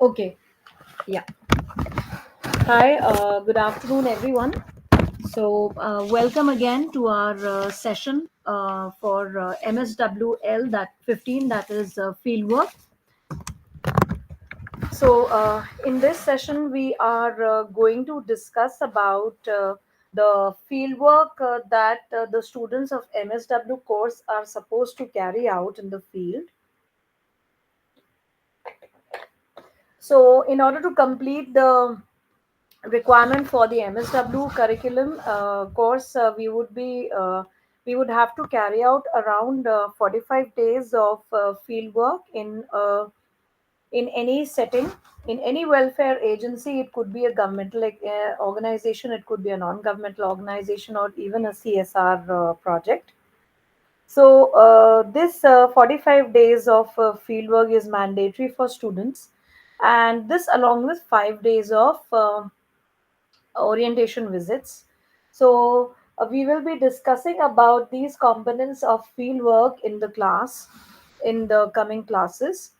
Okay, yeah. Hi, good afternoon, everyone. Welcome again to our session for MSWL that 15, that is fieldwork. In this session, we are going to discuss about the fieldwork that the students of MSW course are supposed to carry out in the field. So, in order to complete the requirement for the MSW curriculum course, we would have to carry out around 45 days of field work in any setting, in any welfare agency. It could be a governmental organization, it could be a non-governmental organization, or even a CSR project. This 45 days of field work is mandatory for students, and this along with 5 days of orientation visits. We will be discussing about these components of fieldwork in the class, in the coming classes.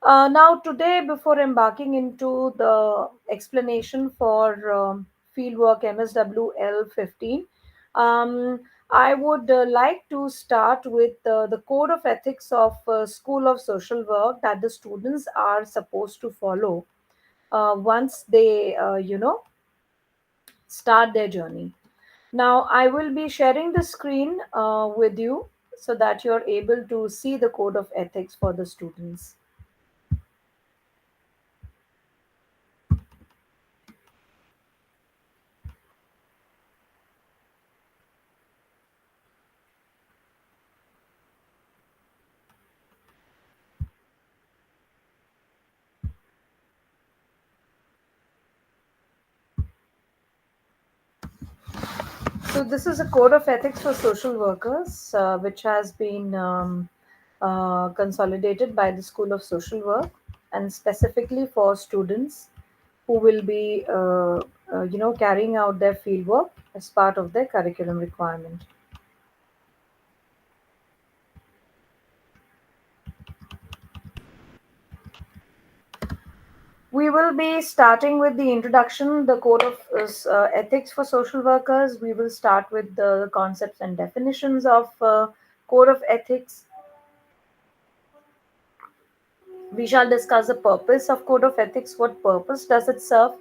Now, today, before embarking into the explanation for fieldwork MSWL 15, um, I would like to start with the code of ethics of School of Social Work that the students are supposed to follow once they, start their journey. Now, I will be sharing the screen with you so that you're able to see the code of ethics for the students. So, this is a code of ethics for social workers, which has been consolidated by the School of Social Work, and specifically for students who will be, carrying out their fieldwork as part of their curriculum requirement. We will be starting with the introduction, the code of ethics for social workers. We will start with the concepts and definitions of code of ethics. We shall discuss the purpose of code of ethics. What purpose does it serve?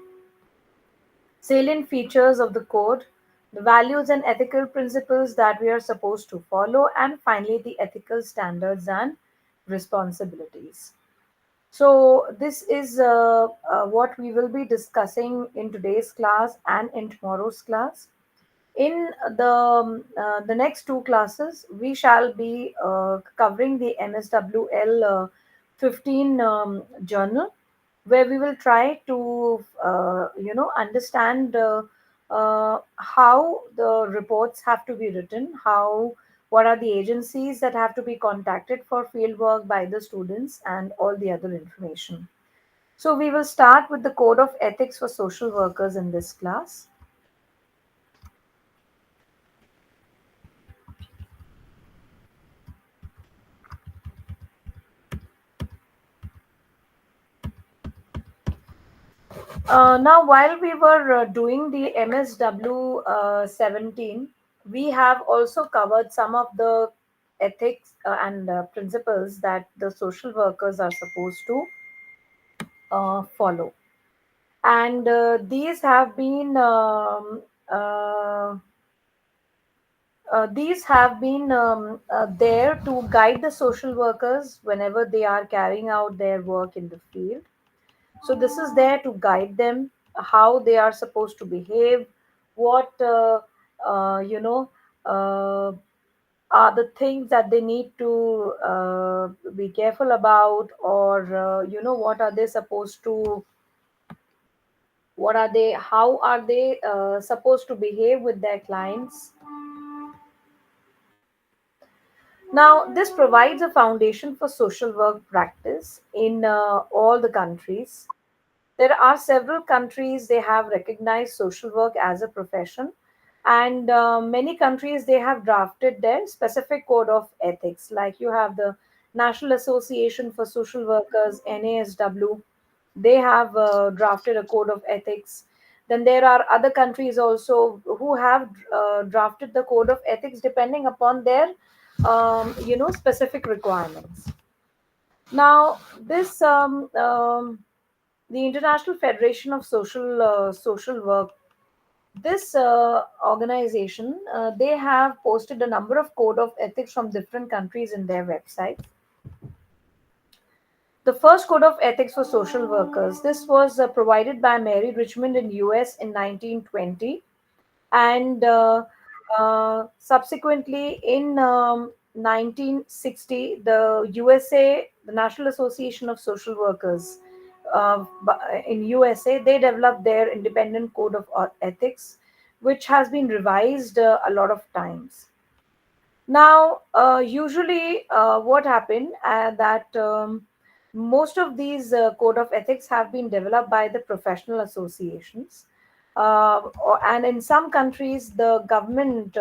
Salient features of the code, the values and ethical principles that we are supposed to follow, and finally the ethical standards and responsibilities. So, this is what we will be discussing in today's class and in tomorrow's class. In the next two classes, we shall be covering the MSWL 15 journal, where we will try to understand how the reports have to be written, how what are the agencies that have to be contacted for field work by the students, and all the other information. So we will start with the code of ethics for social workers in this class. Now, while we were doing the MSW 17, we have also covered some of the ethics and principles that the social workers are supposed to follow. And these have been there to guide the social workers whenever they are carrying out their work in the field. So this is there to guide them how they are supposed to behave, what you know are the things that they need to be careful about, or what are they supposed to, what are they, how are they supposed to behave with their clients. Now, this provides a foundation for social work practice in all the countries. There are several countries they have recognized social work as a profession, and many countries they have drafted their specific code of ethics. Like you have the National Association for Social Workers (NASW), They have drafted a code of ethics. Then there are other countries also who have drafted the code of ethics depending upon their specific requirements. Now this the International Federation of Social Work, this organization, they have posted a number of code of ethics from different countries in their website. The first code of ethics for social workers. This was provided by Mary Richmond in US in 1920, and subsequently in 1960, the USA, the National Association of Social Workers, in USA, they developed their independent code of ethics, which has been revised a lot of times. Now, usually, what happened that most of these code of ethics have been developed by the professional associations, and in some countries, the government,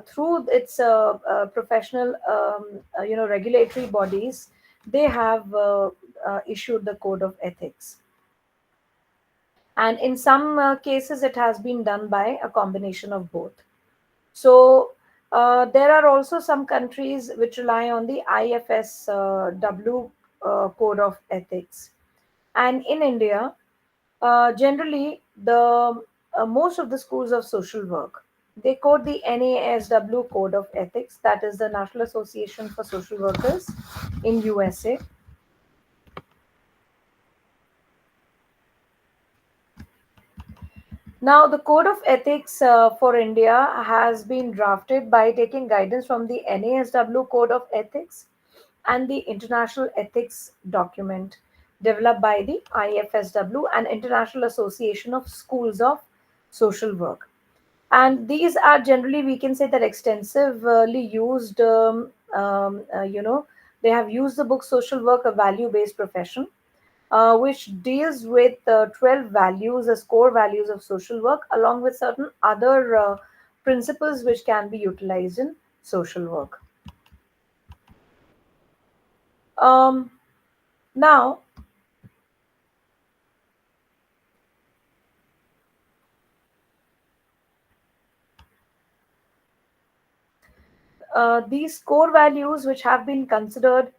through its professional, regulatory bodies, they have issued the code of ethics. And in some cases, it has been done by a combination of both. So there are also some countries which rely on the IFSW code of ethics. And in India, generally, the most of the schools of social work, they quote the NASW code of ethics, that is the National Association for Social Workers in USA. Now, the Code of Ethics for India has been drafted by taking guidance from the NASW Code of Ethics and the International Ethics document developed by the IFSW and International Association of Schools of Social Work. And these are generally, we can say, that extensively used. They have used the book Social Work, a Value Based Profession, which deals with 12 values as core values of social work, along with certain other principles which can be utilized in social work. Um, Now, these core values, which have been considered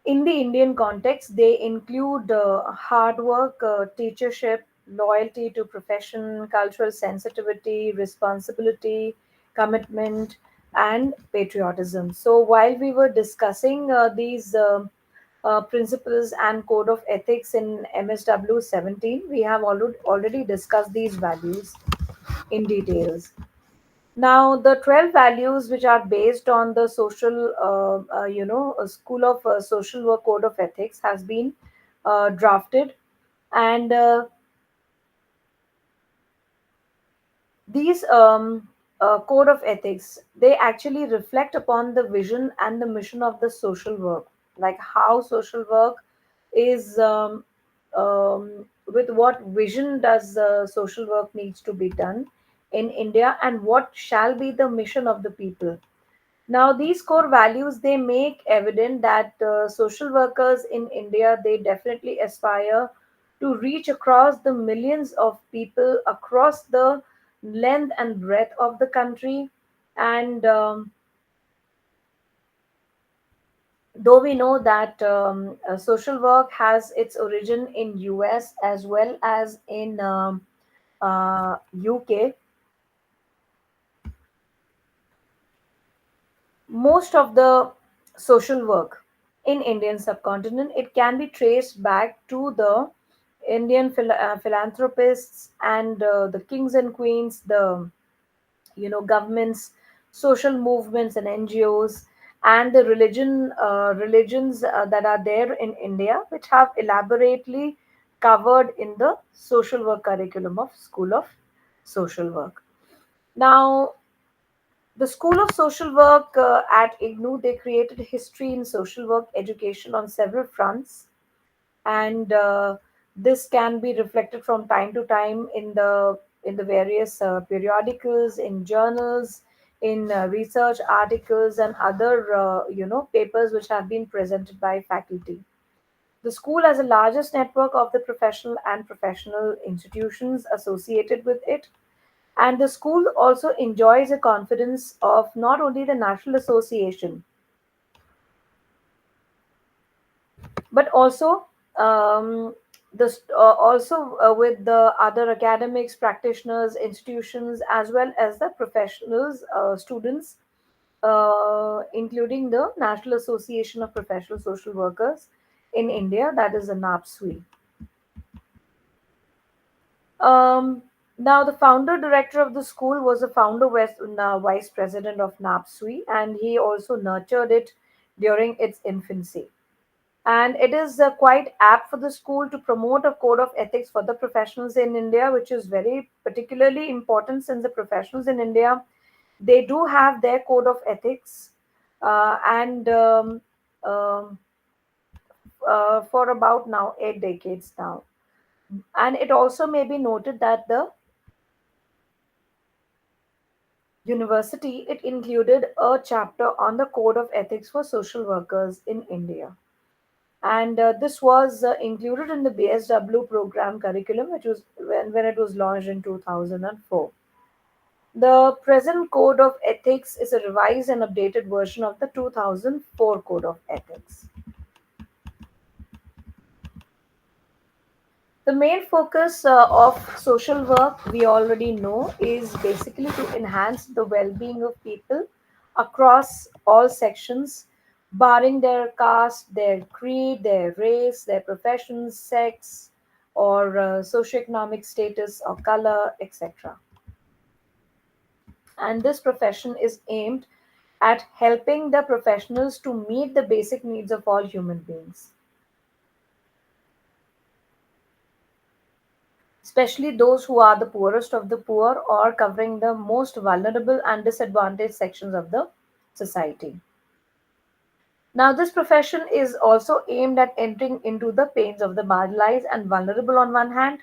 in the Indian context, they include hard work, teachership, loyalty to profession, cultural sensitivity, responsibility, commitment, and patriotism. So, while we were discussing these principles and code of ethics in MSW-17, we have already discussed these values in details. Now, the 12 values, which are based on the School of Social Work Code of Ethics, has been drafted, and these code of ethics, they actually reflect upon the vision and the mission of the social work, like how social work is, with what vision does social work needs to be done in India, and what shall be the mission of the people. Now, these core values, they make evident that social workers in India, they definitely aspire to reach across the millions of people across the length and breadth of the country. And though we know that social work has its origin in US as well as in UK, most of the social work in Indian subcontinent, it can be traced back to the Indian philanthropists and the kings and queens, the governments, social movements and NGOs, and the religions that are there in India, which have elaborately covered in the social work curriculum of School of Social Work. Now, the School of Social Work at IGNOU, they created history in social work education on several fronts, and this can be reflected from time to time in the various periodicals, in journals, in research articles, and other papers which have been presented by faculty. The school has the largest network of the professional and professional institutions associated with it. And the school also enjoys the confidence of not only the National Association, but also with the other academics, practitioners, institutions, as well as the professionals, students, including the National Association of Professional Social Workers in India, that is the NAPSWI. Now, the founder director of the school was the vice president of NAPSWI, and he also nurtured it during its infancy. And it is quite apt for the school to promote a code of ethics for the professionals in India, which is very particularly important since the professionals in India, they do have their code of ethics, and for about now 8 decades now. And it also may be noted that the university, it included a chapter on the code of ethics for social workers in India. And this was included in the BSW program curriculum, which was when it was launched in 2004. The present Code of Ethics is a revised and updated version of the 2004 Code of Ethics. The main focus of social work, we already know, is basically to enhance the well being of people across all sections, barring their caste, their creed, their race, their profession, sex, or socioeconomic status or color, etc. And this profession is aimed at helping the professionals to meet the basic needs of all human beings, especially those who are the poorest of the poor or covering the most vulnerable and disadvantaged sections of the society. Now, this profession is also aimed at entering into the pains of the marginalized and vulnerable on one hand,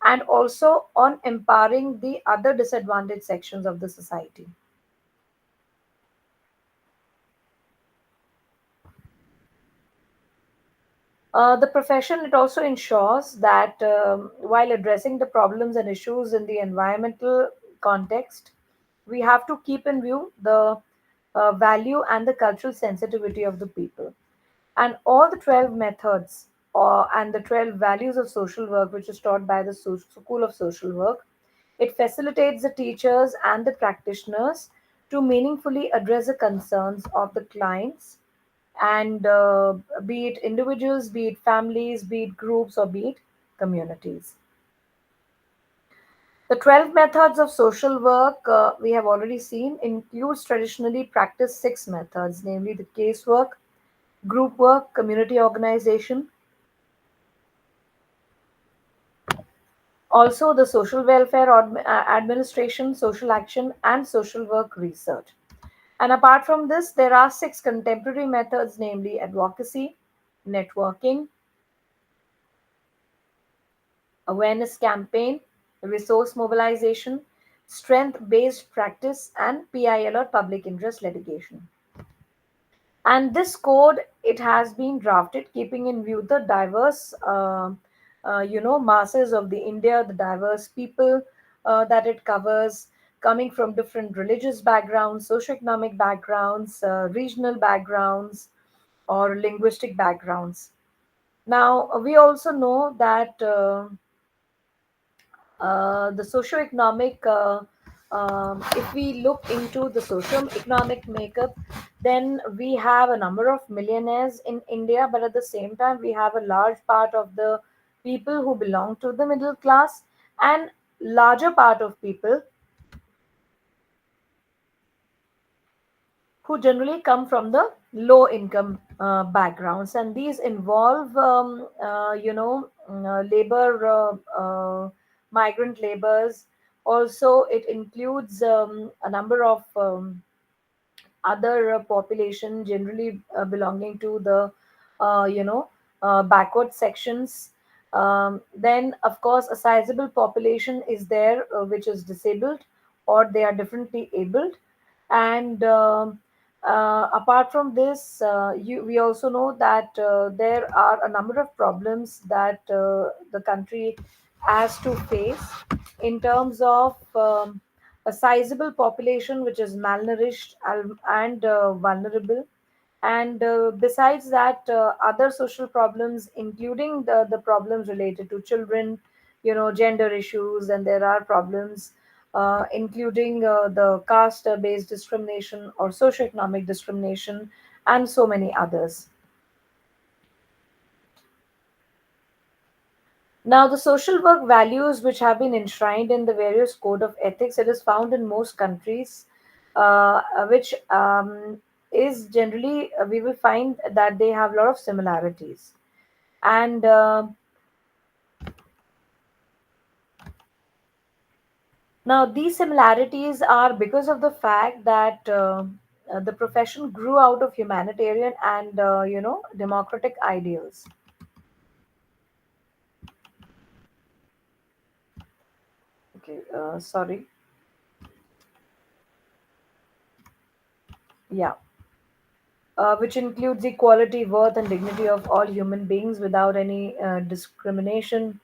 and also on empowering the other disadvantaged sections of the society. The profession, it also ensures that while addressing the problems and issues in the environmental context, we have to keep in view the value and the cultural sensitivity of the people. And all the 12 methods and the 12 values of social work, which is taught by the School of Social Work, it facilitates the teachers and the practitioners to meaningfully address the concerns of the clients, and be it individuals, be it families, be it groups, or be it communities. The 12 methods of social work, we have already seen, includes traditionally practiced six methods, namely the casework, group work, community organization, also the social welfare administration, social action, and social work research. And apart from this, there are six contemporary methods, namely advocacy, networking, awareness campaign, resource mobilization, strength based practice, and PIL or public interest litigation. And this code, it has been drafted keeping in view the diverse masses of the India, the diverse people that it covers, coming from different religious backgrounds, socioeconomic backgrounds, regional backgrounds, or linguistic backgrounds. Now we also know that the socio-economic, if we look into the socio-economic makeup, then we have a number of millionaires in India, but at the same time, we have a large part of the people who belong to the middle class, and larger part of people who generally come from the low income backgrounds, and these involve labor, migrant labors. Also it includes a number of other population, generally belonging to the backward sections. Then of course a sizable population is there which is disabled or they are differently abled. And Apart from this, we also know that there are a number of problems that the country has to face in terms of a sizable population which is malnourished and vulnerable. And besides that, other social problems, including the problems related to children, gender issues, and there are problems including the caste based discrimination or socioeconomic discrimination, and so many others. Now, the social work values which have been enshrined in the various code of ethics, it is found in most countries, which is generally, we will find that they have a lot of similarities. And now these similarities are because of the fact that the profession grew out of humanitarian and democratic ideals. Okay, sorry. Yeah. Which includes equality, worth, and dignity of all human beings without any discrimination.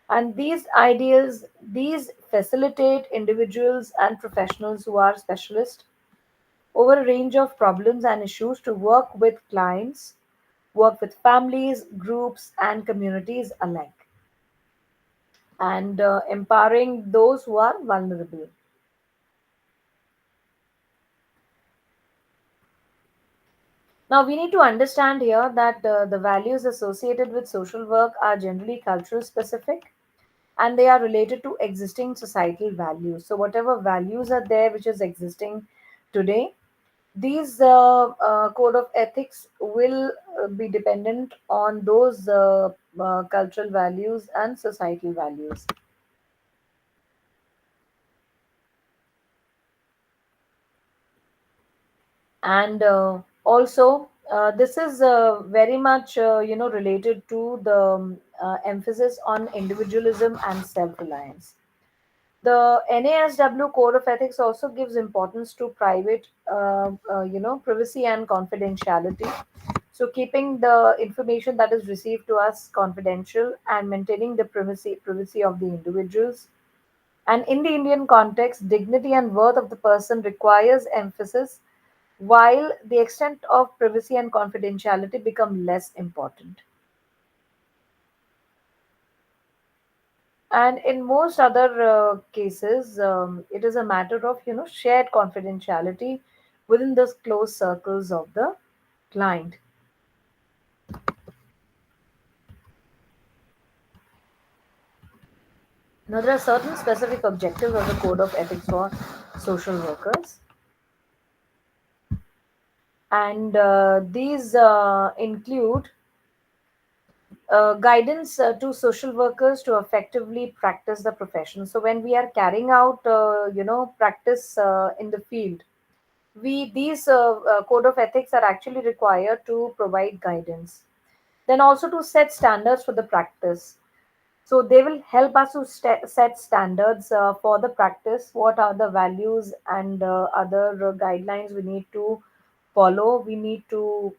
And these ideals, these facilitate individuals and professionals who are specialists over a range of problems and issues to work with clients, work with families, groups, and communities alike, and empowering those who are vulnerable. Now, we need to understand here that the values associated with social work are generally cultural specific, and they are related to existing societal values. So, whatever values are there which is existing today, these code of ethics will be dependent on those cultural values and societal values. And also, this is very much related to the emphasis on individualism and self-reliance. The NASW Code of Ethics also gives importance to private, privacy and confidentiality. So, keeping the information that is received to us confidential and maintaining the privacy of the individuals. And in the Indian context, dignity and worth of the person requires emphasis, while the extent of privacy and confidentiality become less important. And in most other cases, it is a matter of shared confidentiality within the close circles of the client. Now, there are certain specific objectives of the code of ethics for social workers, and these include guidance to social workers to effectively practice the profession. So when we are carrying out practice in the field, we these code of ethics are actually required to provide guidance, then also to set standards for the practice. So they will help us to set standards for the practice, what are the values and other guidelines we need to follow, we need to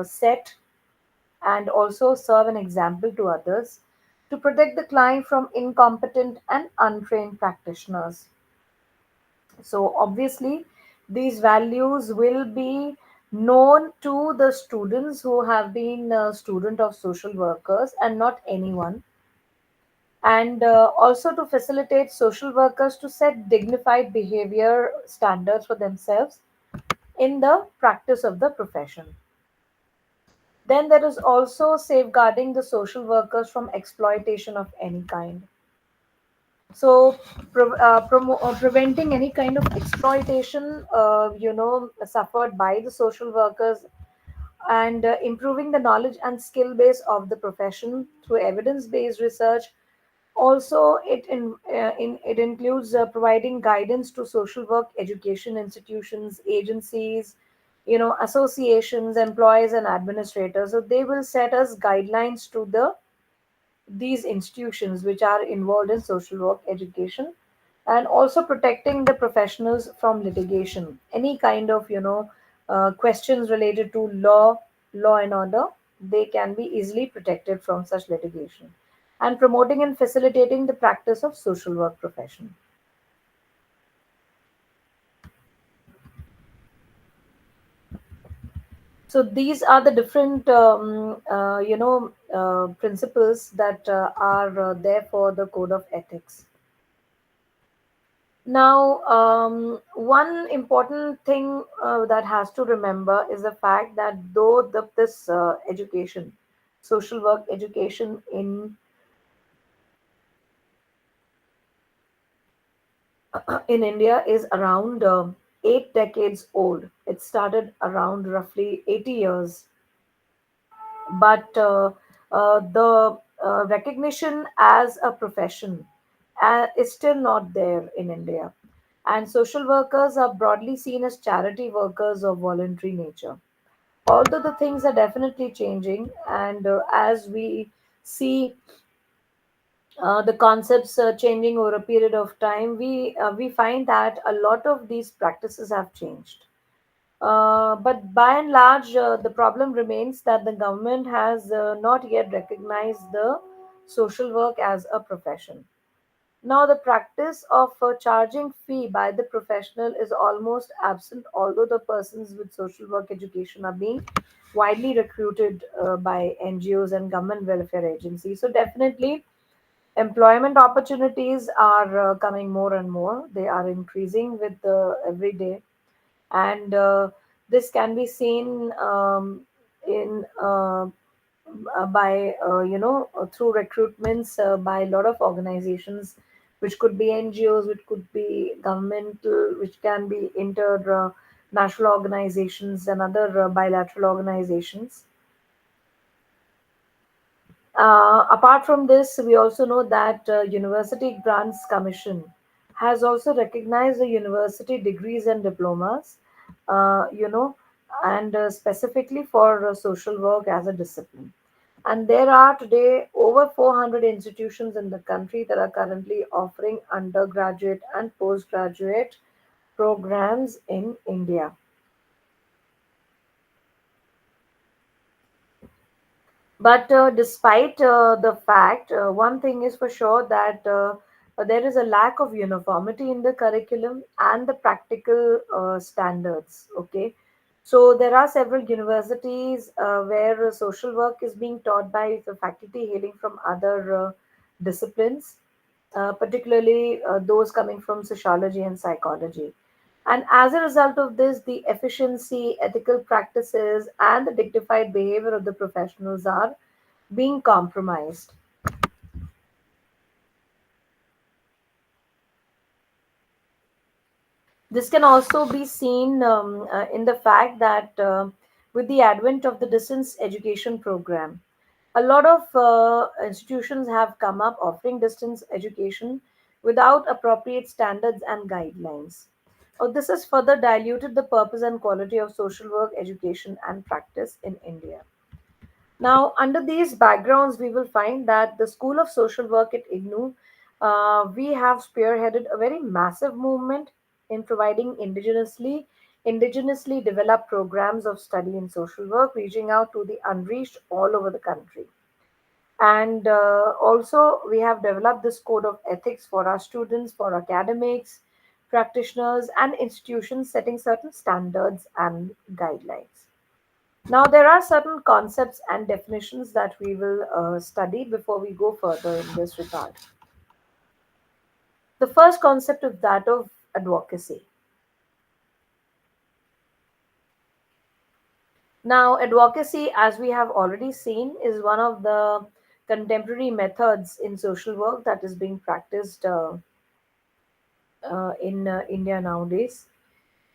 set, and also serve an example to others to protect the client from incompetent and untrained practitioners. So, obviously, these values will be known to the students who have been a student of social workers and not anyone. And also to facilitate social workers to set dignified behavior standards for themselves in the practice of the profession. Then there is also safeguarding the social workers from exploitation of any kind. So, preventing any kind of exploitation, suffered by the social workers, and improving the knowledge and skill base of the profession through evidence-based research. Also, it includes providing guidance to social work education institutions, agencies, associations, employees, and administrators. So they will set us guidelines to these institutions which are involved in social work education, and also protecting the professionals from litigation. Any kind of questions related to law and order, they can be easily protected from such litigation, and promoting and facilitating the practice of social work profession. So these are the different principles that are there for the code of ethics. Now, one important thing that has to remember is the fact that though this education, social work education in India is around 8 decades old. It started around roughly 80 years, but the recognition as a profession is still not there in India. And social workers are broadly seen as charity workers of voluntary nature. Although the things are definitely changing, and as we see the concepts changing over a period of time, we find that a lot of these practices have changed. But by and large, the problem remains that the government has not yet recognized the social work as a profession. Now, the practice of charging fee by the professional is almost absent, although the persons with social work education are being widely recruited by NGOs and government welfare agencies. So, definitely, employment opportunities are coming more and more. They are increasing with every day, and this can be seen in by through recruitments by a lot of organizations, which could be NGOs, which could be governmental, which can be inter national organizations and other bilateral organizations. Apart from this, we also know that University Grants Commission has also recognized the university degrees and diplomas, you know, and specifically for social work as a discipline. And there are today over 400 institutions in the country that are currently offering undergraduate and postgraduate programs in India. But despite the fact, one thing is for sure that there is a lack of uniformity in the curriculum and the practical standards. Okay, so there are several universities where social work is being taught by the faculty hailing from other disciplines, particularly those coming from sociology and psychology. And as a result of this, the efficiency, ethical practices, and the dignified behavior of the professionals are being compromised. This can also be seen in the fact that with the advent of the distance education program, a lot of institutions have come up offering distance education without appropriate standards and guidelines. This has further diluted the purpose and quality of social work education and practice in India. Now, under these backgrounds, we will find that the School of Social Work at IGNU, we have spearheaded a very massive movement in providing indigenously developed programs of study in social work, reaching out to the unreached all over the country. And also, we have developed this code of ethics for our students, for academics, practitioners, and institutions, setting certain standards and guidelines. Now, there are certain concepts and definitions that we will study before we go further in this regard. The first concept is that of advocacy. Now, advocacy, as we have already seen, is one of the contemporary methods in social work that is being practiced in India nowadays.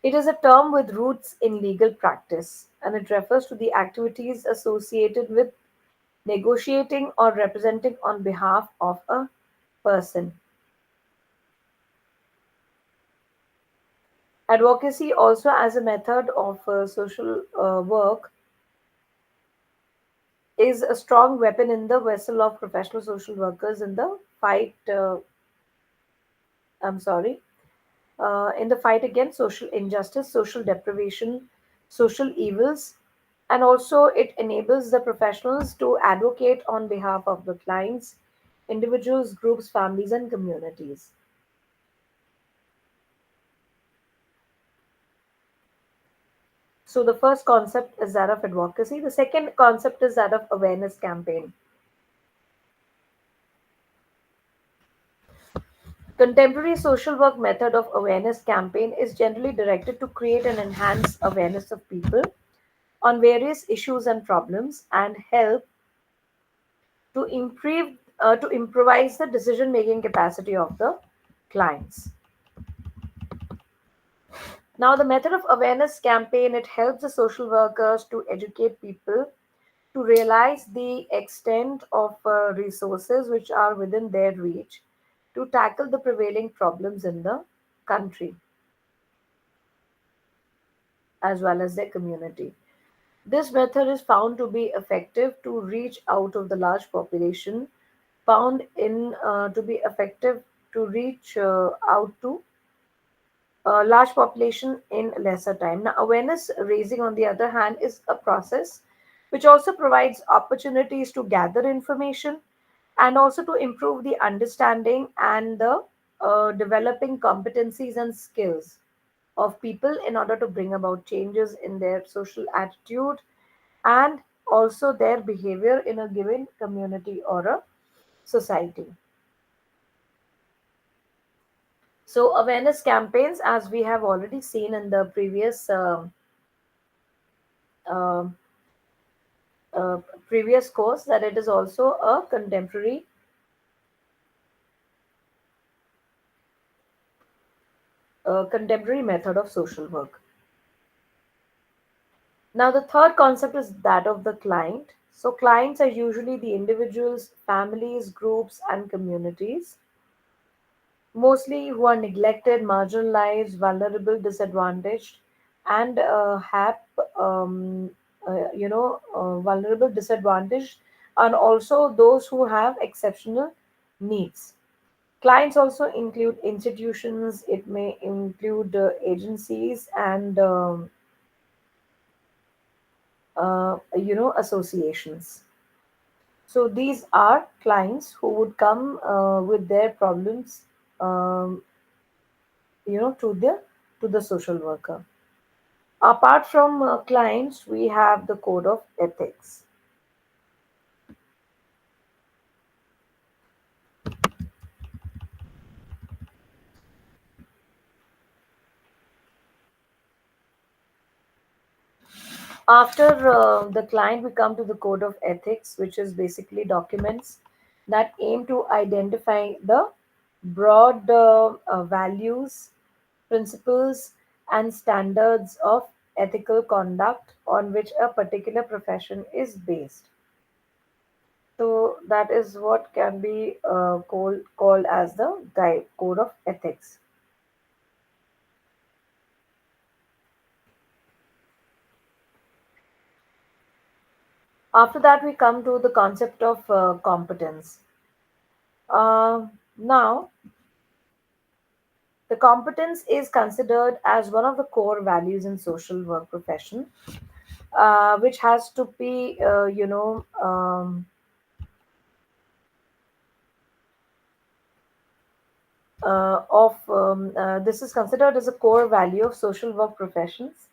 It is a term with roots in legal practice, and it refers to the activities associated with negotiating or representing on behalf of a person. Advocacy, also as a method of social work, is a strong weapon in the vessel of professional social workers in the fight I'm sorry, in the fight against social injustice, social deprivation, social evils, and also it enables the professionals to advocate on behalf of the clients, individuals, groups, families, and communities. So the first concept is that of advocacy. The second concept is that of awareness campaign. Contemporary social work method of awareness campaign is generally directed to create and enhance awareness of people on various issues and problems and help to improve to improvise the decision making capacity of the clients. Now the method of awareness campaign, it helps the social workers to educate people to realize the extent of resources which are within their reach to tackle the prevailing problems in the country as well as their community. This method is found to be effective to reach out of the large population, found in to be effective to reach out to a large population in lesser time. Now, awareness raising, on the other hand, is a process which also provides opportunities to gather information and also to improve the understanding and the developing competencies and skills of people in order to bring about changes in their social attitude and also their behavior in a given community or a society. So, awareness campaigns, as we have already seen in the previous uh, uh, previous course, that it is also a contemporary method of social work. Now, the third concept is that of the client. So, clients are usually the individuals, families, groups, and communities, mostly who are neglected, marginalized, vulnerable, disadvantaged, and have, vulnerable, disadvantaged, and also those who have exceptional needs. Clients also include institutions, it may include agencies and associations. So these are clients who would come with their problems, um, to the social worker. Apart from clients, we have the code of ethics. After the client, we come to the code of ethics, which is basically documents that aim to identify the broad values, principles, and standards of ethical conduct on which a particular profession is based. So that is what can be called as the guide code of ethics. After that, we come to the concept of competence. Now, the competence is considered as one of the core values in social work profession, which has to be, this is considered as a core value of social work professions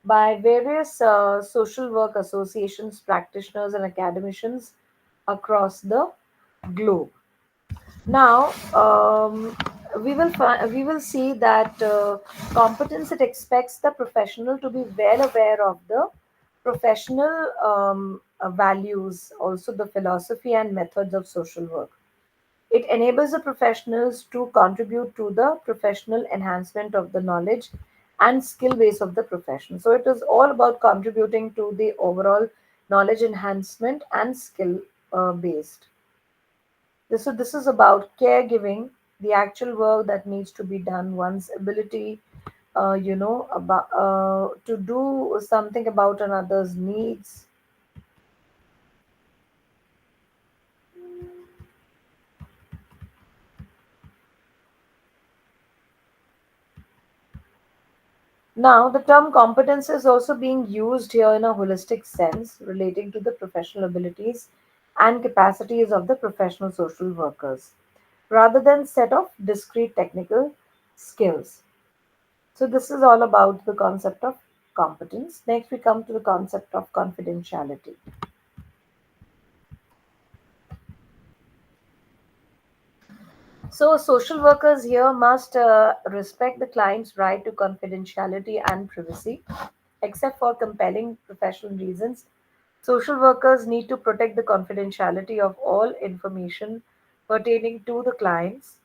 by various social work associations, practitioners, and academicians across the globe. Now, we will see that competence, it expects the professional to be well aware of the professional values, also the philosophy and methods of social work. It enables the professionals to contribute to the professional enhancement of the knowledge and skill base of the profession. So it is all about contributing to the overall knowledge enhancement and skill based. So this is about caregiving, the actual work that needs to be done, one's ability, about to do something about another's needs. Now, the term competence is also being used here in a holistic sense, relating to the professional abilities and capacities of the professional social workers, rather than set of discrete technical skills. So, this is all about the concept of competence. Next, we come to the concept of confidentiality. So, social workers here must respect the client's right to confidentiality and privacy. Except for compelling professional reasons, social workers need to protect the confidentiality of all information pertaining to the clients.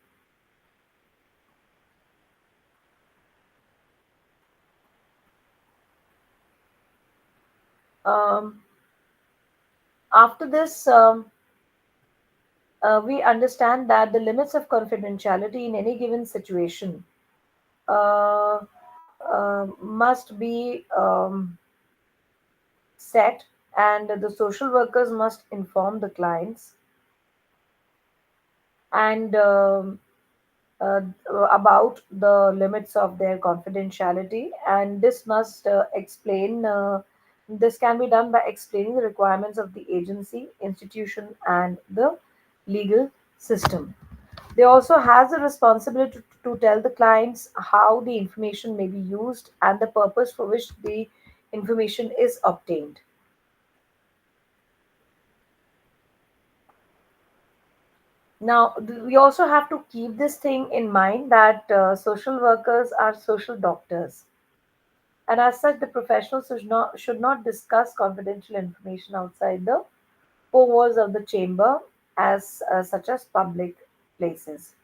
Um, After this, we understand that the limits of confidentiality in any given situation uh, must be set, and the social workers must inform the clients and uh, about the limits of their confidentiality, and this can be done by explaining the requirements of the agency, institution, and the legal system. They also has a responsibility to tell the clients how the information may be used and the purpose for which the information is obtained. Now, we also have to keep this thing in mind that social workers are social doctors, and as such, the professionals should not discuss confidential information outside the four walls of the chamber, as such as public places.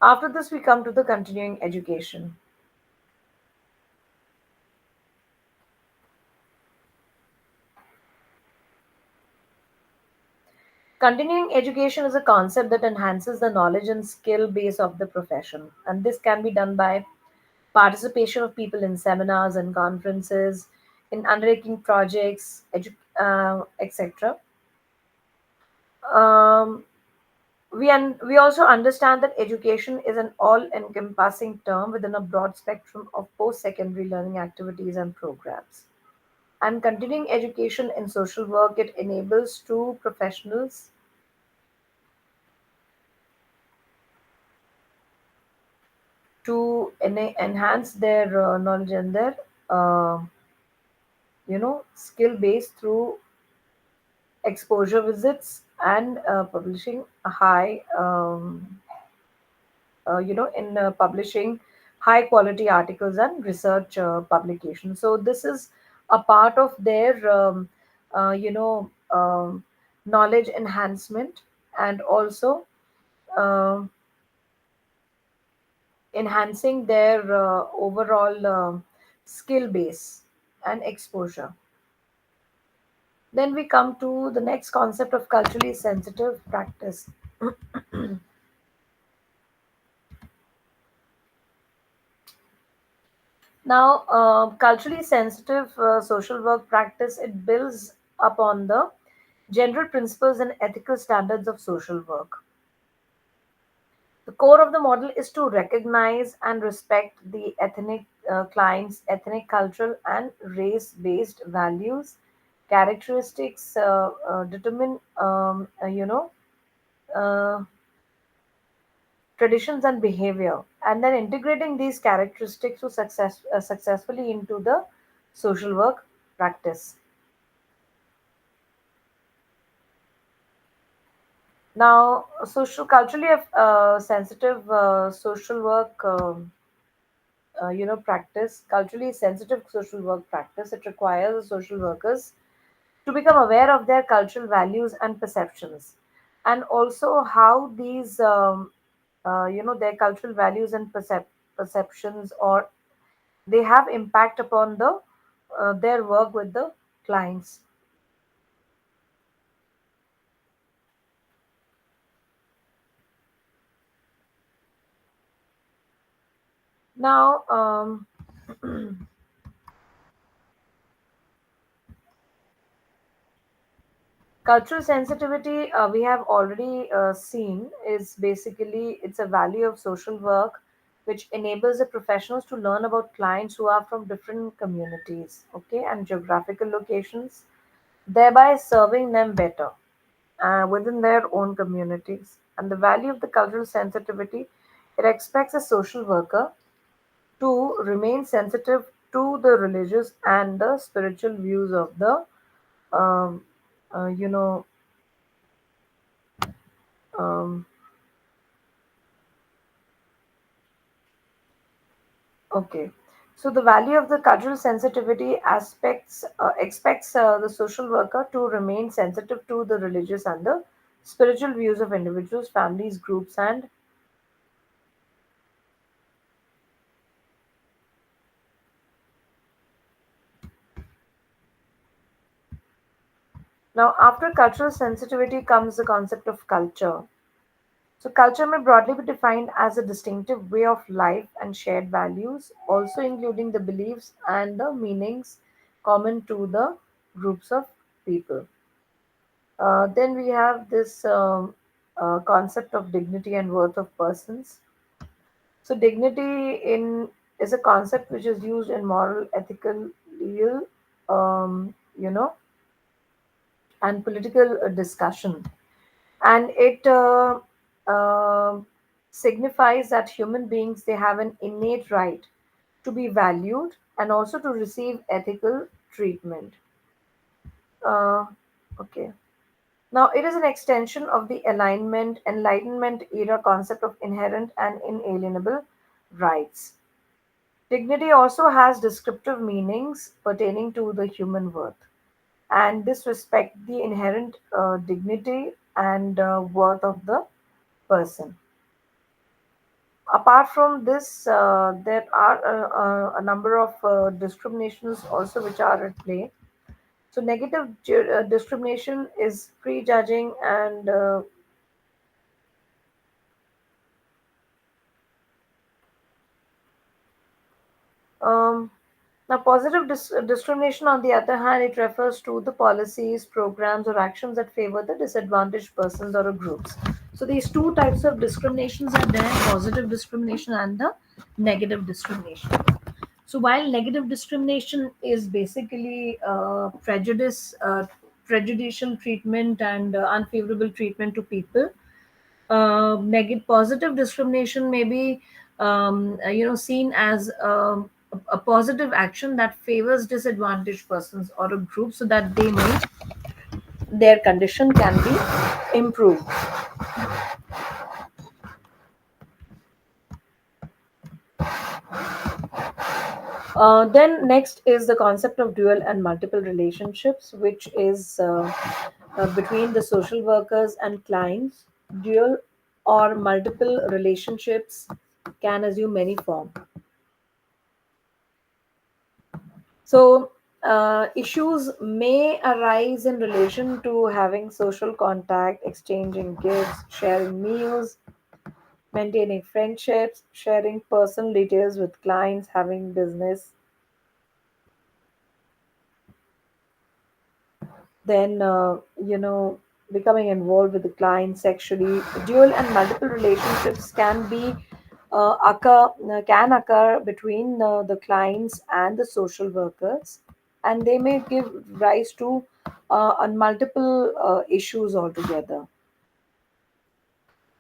After this, we come to the continuing education. Continuing education is a concept that enhances the knowledge and skill base of the profession, and this can be done by participation of people in seminars and conferences, in undertaking projects, etc. Um, we also understand that education is an all-encompassing term within a broad spectrum of post-secondary learning activities and programs. And continuing education in social work, it enables true professionals to enhance their knowledge and their uh, skill base through exposure visits and publishing a high in publishing high quality articles and research publications. So this is a part of their knowledge enhancement, and also um enhancing their overall skill base and exposure. Then we come to the next concept of culturally sensitive practice. Now, culturally sensitive social work practice, it builds upon the general principles and ethical standards of social work. The core of the model is to recognize and respect the ethnic client's ethnic, cultural, and race-based values, characteristics, determine uh, traditions and behavior, and then integrating these characteristics to successfully into the social work practice. Now, social culturally sensitive social work practice, culturally sensitive social work practice, it requires the social workers to become aware of their cultural values and perceptions, and also how these their cultural values and perceptions, or they have impact upon their work with the clients. Now, cultural sensitivity, we have already seen, is basically it's a value of social work which enables the professionals to learn about clients who are from different communities, okay, and geographical locations, thereby serving them better within their own communities. And the value of the cultural sensitivity, it expects a social worker to remain sensitive to the religious and the spiritual views of the um, uh, you know um, okay. So the value of the cultural sensitivity aspects expects the social worker to remain sensitive to the religious and the spiritual views of individuals, families, groups, and now after cultural sensitivity comes the concept of culture. So culture may broadly be defined as a distinctive way of life and shared values, also including the beliefs and the meanings common to the groups of people. Then we have this concept of dignity and worth of persons. So dignity in is a concept which is used in moral, ethical, legal, you know, and political discussion, and it signifies that human beings they have an innate right to be valued and also to receive ethical treatment. Uh, okay. Now, it is an extension of the Enlightenment era concept of inherent and inalienable rights. Dignity also has descriptive meanings pertaining to the human worth, and this respect the inherent dignity and worth of the person. Apart from this, there are a number of discriminations also which are at play. So, negative discrimination is prejudging and Um, now, positive discrimination, on the other hand, it refers to the policies, programs, or actions that favor the disadvantaged persons or groups. So, these two types of discriminations are there: positive discrimination and the negative discrimination. So, while negative discrimination is basically prejudicial treatment and unfavorable treatment to people, negative positive discrimination may be seen as a positive action that favors disadvantaged persons or a group so that they may their condition can be improved. Then next is the concept of dual and multiple relationships, which is between the social workers and clients. Dual or multiple relationships can assume many forms. So, issues may arise in relation to having social contact, exchanging gifts, sharing meals, maintaining friendships, sharing personal details with clients, having business, then, becoming involved with the client sexually. Dual and multiple relationships can occur between the clients and the social workers, and they may give rise to on multiple issues altogether.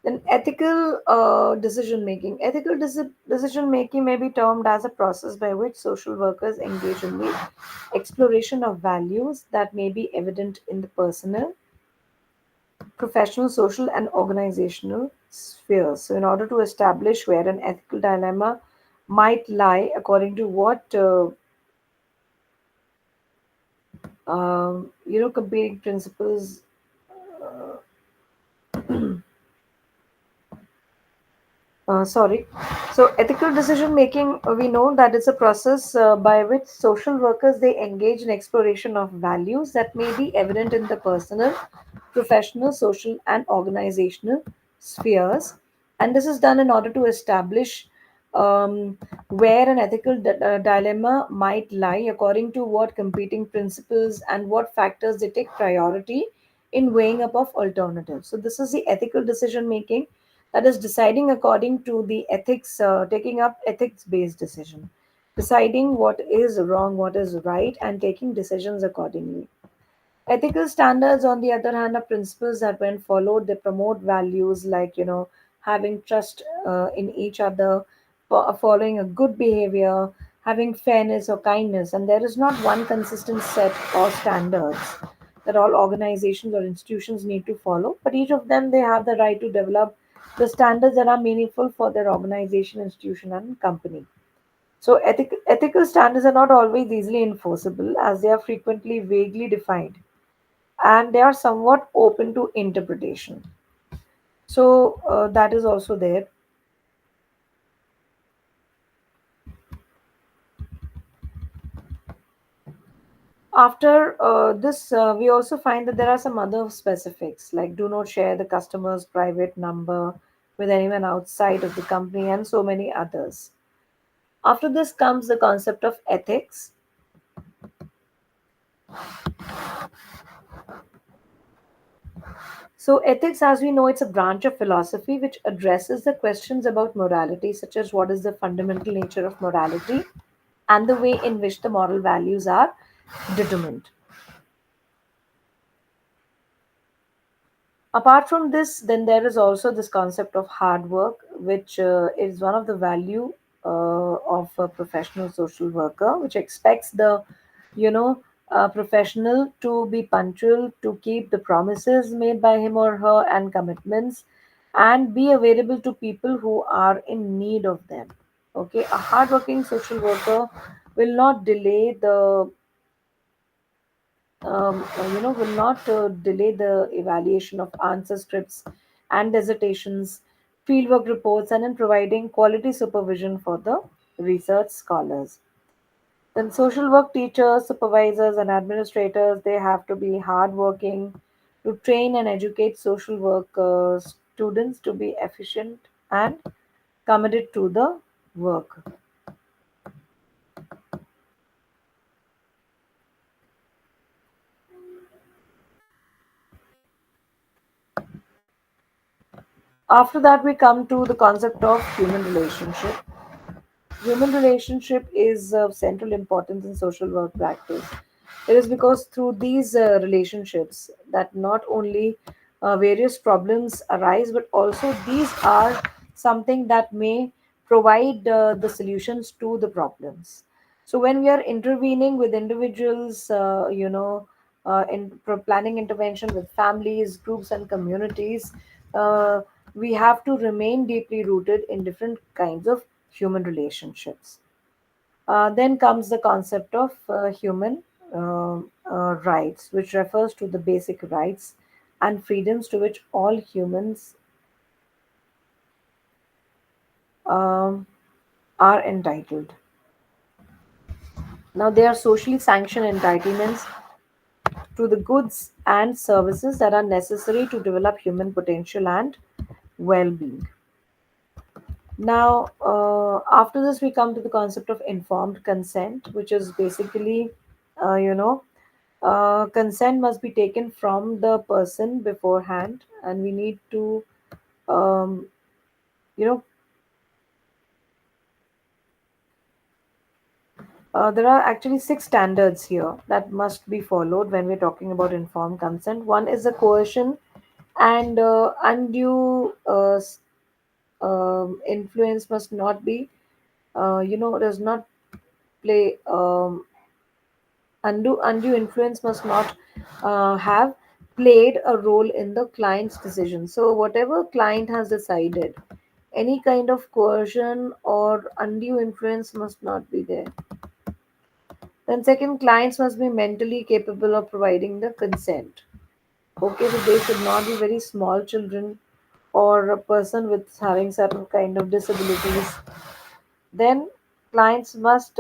Then ethical decision making. Decision making may be termed as a process by which social workers engage in the exploration of values that may be evident in the personal, professional, social, and organizational spheres. So, in order to establish where an ethical dilemma might lie, according to what competing principles. Sorry. So, ethical decision making, we know that it's a process by which social workers they engage in exploration of values that may be evident in the personal, professional, social, and organizational spheres, and this is done in order to establish where an ethical dilemma might lie, according to what competing principles and what factors they take priority in weighing up of alternatives. So, this is the ethical decision making That is deciding according to the ethics, taking up ethics based decision, deciding what is wrong, what is right, and taking decisions accordingly. Ethical standards, on the other hand, are principles that, when followed, they promote values like, having trust in each other, following a good behavior, having fairness or kindness. And there is not one consistent set or standards that all organizations or institutions need to follow, but each of them, they have the right to develop the standards that are meaningful for their organization, institution, and company. So, ethical standards are not always easily enforceable, as they are frequently vaguely defined and they are somewhat open to interpretation. So that is also there. After this, we also find that there are some other specifics like do not share the customer's private number with anyone outside of the company and so many others. After this comes the concept of ethics. So, ethics, as we know, it's a branch of philosophy which addresses the questions about morality, such as what is the fundamental nature of morality and the way in which the moral values are determined. Apart from this, then there is also this concept of hard work, which is one of the value of a professional social worker, which expects the, professional to be punctual, to keep the promises made by him or her and commitments, and be available to people who are in need of them. Okay, a hardworking social worker will not delay the will not delay the evaluation of answer scripts and dissertations, fieldwork reports, and in providing quality supervision for the research scholars. Then social work teachers, supervisors, and administrators, they have to be hardworking to train and educate social work students to be efficient and committed to the work. After that, we come to the concept of human relationship. Human relationship is of central importance in social work practice. It is because through these relationships that not only various problems arise, but also these are something that may provide the solutions to the problems. So when we are intervening with individuals, in planning intervention with families, groups, and communities, uh, we have to remain deeply rooted in different kinds of human relationships. Then comes the concept of human rights, which refers to the basic rights and freedoms to which all humans um, are entitled. Now, they are socially sanctioned entitlements to the goods and services that are necessary to develop human potential and well being. Now, after this, we come to the concept of informed consent, which is basically, uh, you know, consent must be taken from the person beforehand, and we need to, um, you know, there are actually six standards here that must be followed when we're talking about informed consent. One is the coercion and undue influence must not be, does not play. Undue influence must not have played a role in the client's decision. So, whatever client has decided, any kind of coercion or undue influence must not be there. Then, second, clients must be mentally capable of providing the consent. Okay, so they should not be very small children or a person with having certain kind of disabilities. Then, clients must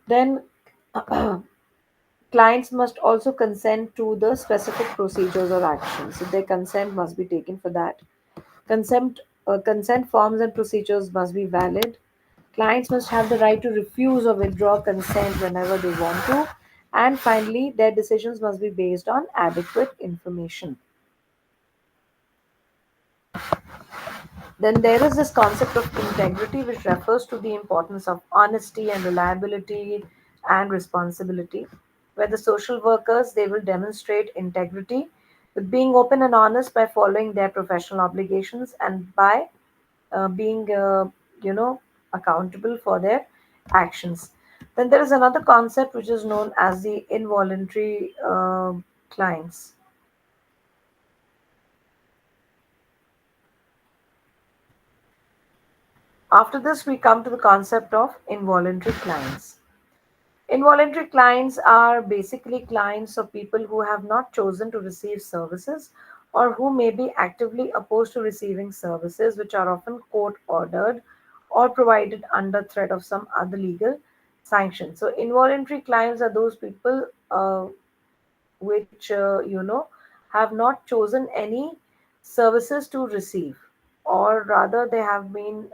then clients must also consent to the specific procedures or actions. So their consent must be taken for that. Consent forms and procedures must be valid. Clients must have the right to refuse or withdraw consent whenever they want to, And finally, their decisions must be based on adequate information. Then there is this concept of integrity, which refers to the importance of honesty and reliability and responsibility. Where the social workers, they will demonstrate integrity with being open and honest by following their professional obligations and by being, you know, accountable for their actions. Then there is another concept which is known as the involuntary clients. After this, we come to the concept of involuntary clients. Involuntary clients are basically clients of people who have not chosen to receive services or who may be actively opposed to receiving services, which are often court ordered or provided under threat of some other legal sanction. So, involuntary clients are those people which, have not chosen any services to receive, or rather, they have been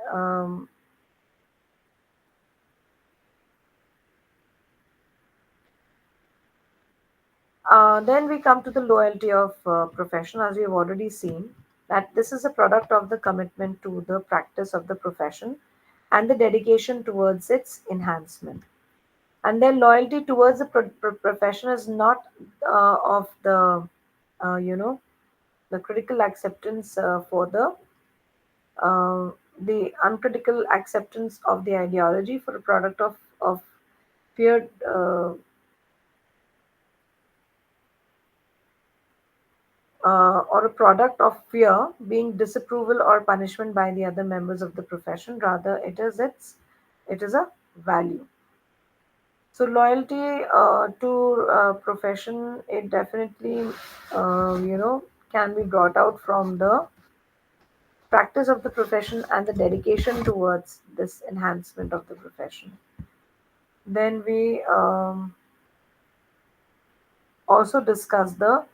then we come to the loyalty of profession, as we have already seen, that this is a product of the commitment to the practice of the profession and the dedication towards its enhancement. And their loyalty towards the profession is not of uh, you know, the critical acceptance for uh, the uncritical acceptance of the ideology for a product of feared or a product of fear being disapproval or punishment by the other members of the profession. Rather, it is a value. So loyalty to profession, it definitely can be brought out from the practice of the profession and the dedication towards this enhancement of the profession. Then we also discuss the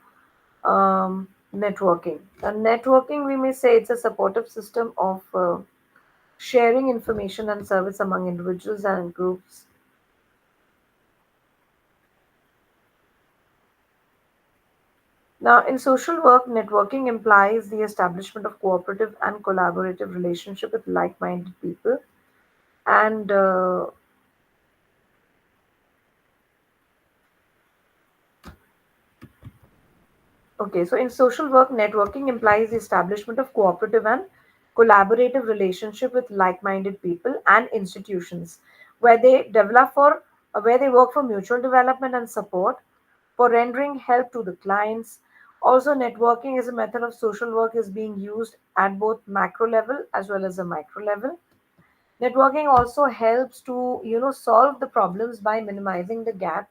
networking. And networking, we may say, it's a supportive system of sharing information and service among individuals and groups. Now, in social work, networking implies the establishment of cooperative and collaborative relationship with like-minded people. And okay, so in social work, networking implies the establishment of cooperative and collaborative relationship with like-minded people and institutions, where they develop for where they work for mutual development and support, for rendering help to the clients. Also, networking as a method of social work is being used at both macro level as well as a micro level. Networking also helps to solve the problems by minimizing the gap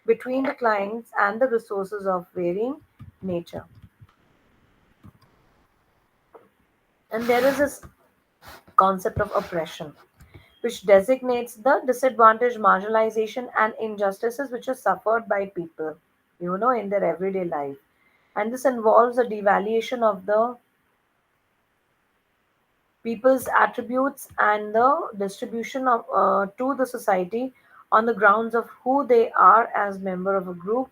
between the clients and the resources of varying nature. And there is this concept of oppression, which designates the disadvantage, marginalization, and injustices which are suffered by people, in their everyday life. And this involves a devaluation of the people's attributes and the distribution of to the society on the grounds of who they are as member of a group,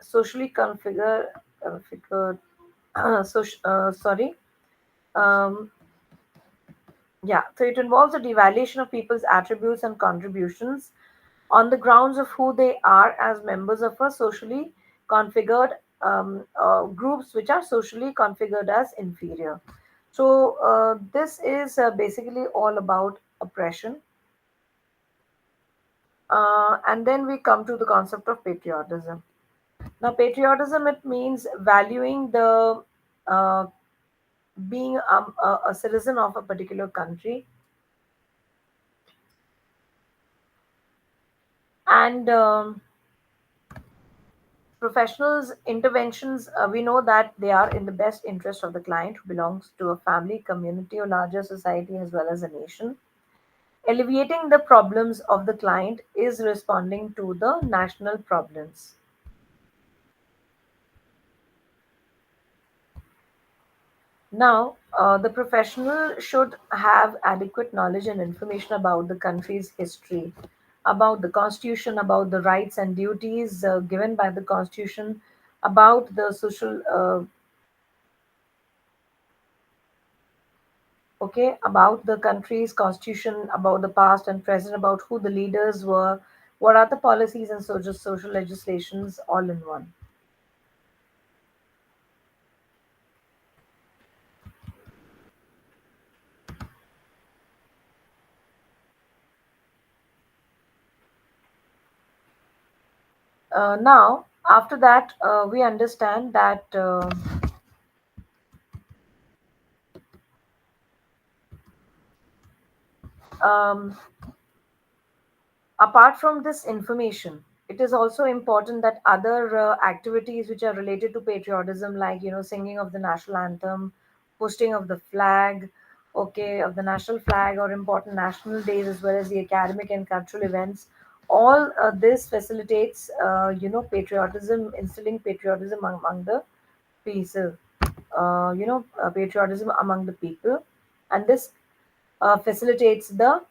socially configured, sorry, um, yeah, so it involves a devaluation of people's attributes and contributions on the grounds of who they are as members of a socially configured groups which are socially configured as inferior. So, this is basically all about oppression. And then we come to the concept of patriotism. Now, patriotism, it means valuing the being a citizen of a particular country, and professionals' interventions, we know that they are in the best interest of the client who belongs to a family, community, or larger society as well as a nation. Alleviating the problems of the client is responding to the national problems. Now, the professional should have adequate knowledge and information about the country's history, about the constitution, about the rights and duties given by the constitution, about the social okay, about the country's constitution, about the past and present, about who the leaders were, what are the policies and social legislations, all in one. Now, after that, we understand that um, apart from this information, it is also important that other activities which are related to patriotism, like singing of the national anthem, posting of the flag, okay, of the national flag, or important national days, as well as the academic and cultural events, all this facilitates patriotism, instilling patriotism among the people, patriotism among the people, and this facilitates the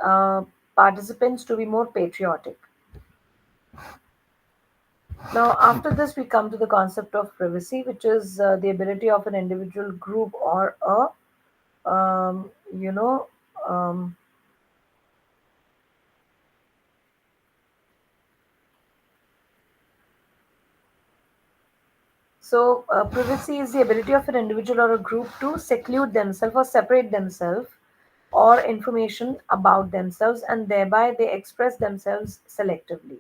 uh, participants to be more patriotic. Now, after this, we come to the concept of privacy, which is the ability of an individual, group, or a you know um, privacy is the ability of an individual or a group to seclude themselves or separate themselves or information about themselves, and thereby they express themselves selectively.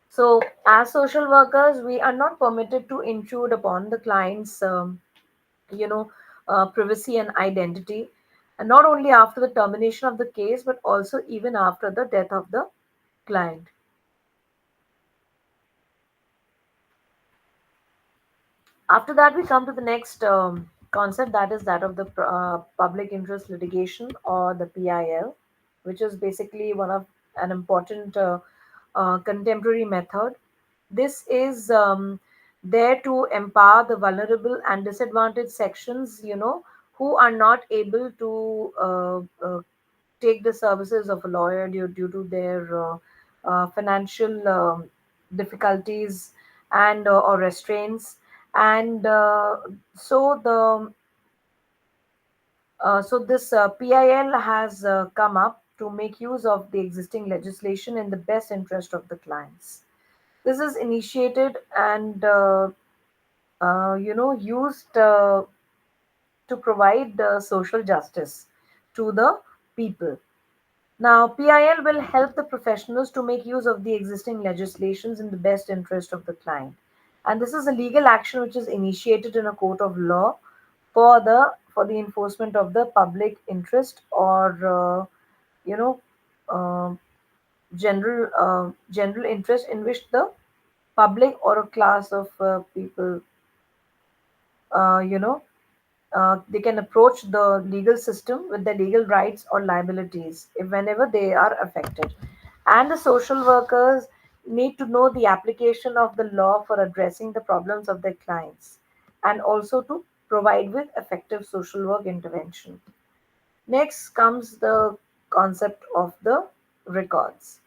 So, as social workers, we are not permitted to intrude upon the client's, you know, privacy and identity, and not only after the termination of the case, but also even after the death of the client. After that, we come to the next concept, that is that of the public interest litigation, or the PIL, which is basically one of an important contemporary method. This is there to empower the vulnerable and disadvantaged sections, who are not able to take the services of a lawyer due to their financial difficulties and or restraints, and so this PIL has come up to make use of the existing legislation in the best interest of the clients. This is initiated and used to provide social justice to the people. Now, PIL will help the professionals to make use of the existing legislations in the best interest of the client. And this is a legal action which is initiated in a court of law for the enforcement of the public interest, or you know uh, general interest in which the public or a class of people uh, you know they can approach the legal system with their legal rights or liabilities if whenever they are affected. And the social workers need to know the application of the law for addressing the problems of their clients, and also to provide with effective social work intervention. Next comes the concept of the records.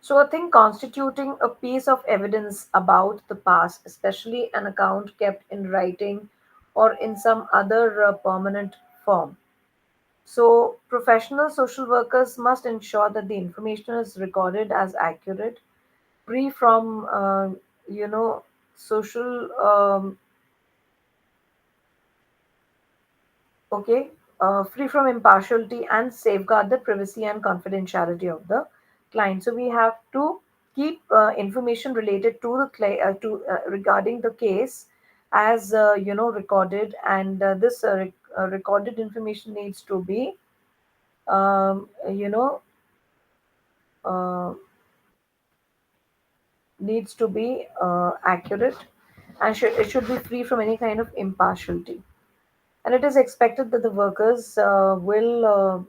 So, a thing constituting a piece of evidence about the past, especially an account kept in writing or in some other permanent form. So, professional social workers must ensure that the information is recorded as accurate, free from, you know, social okay, free from impartiality, and safeguard the privacy and confidentiality of the client. So we have to keep information related to the to regarding the case as recorded, and this recorded information needs to be um, you know uh, accurate, and it should be free from any kind of impartiality. And it is expected that the workers will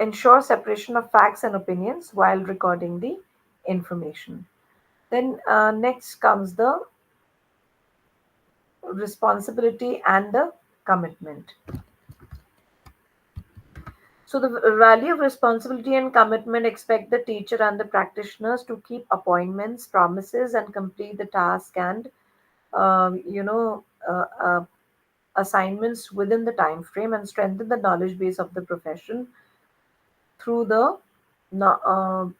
ensure separation of facts and opinions while recording the information. Then next comes the responsibility and the commitment. So the value of responsibility and commitment expect the teacher and the practitioners to keep appointments, promises, and complete the task and you know assignments within the time frame and strengthen the knowledge base of the profession through the no-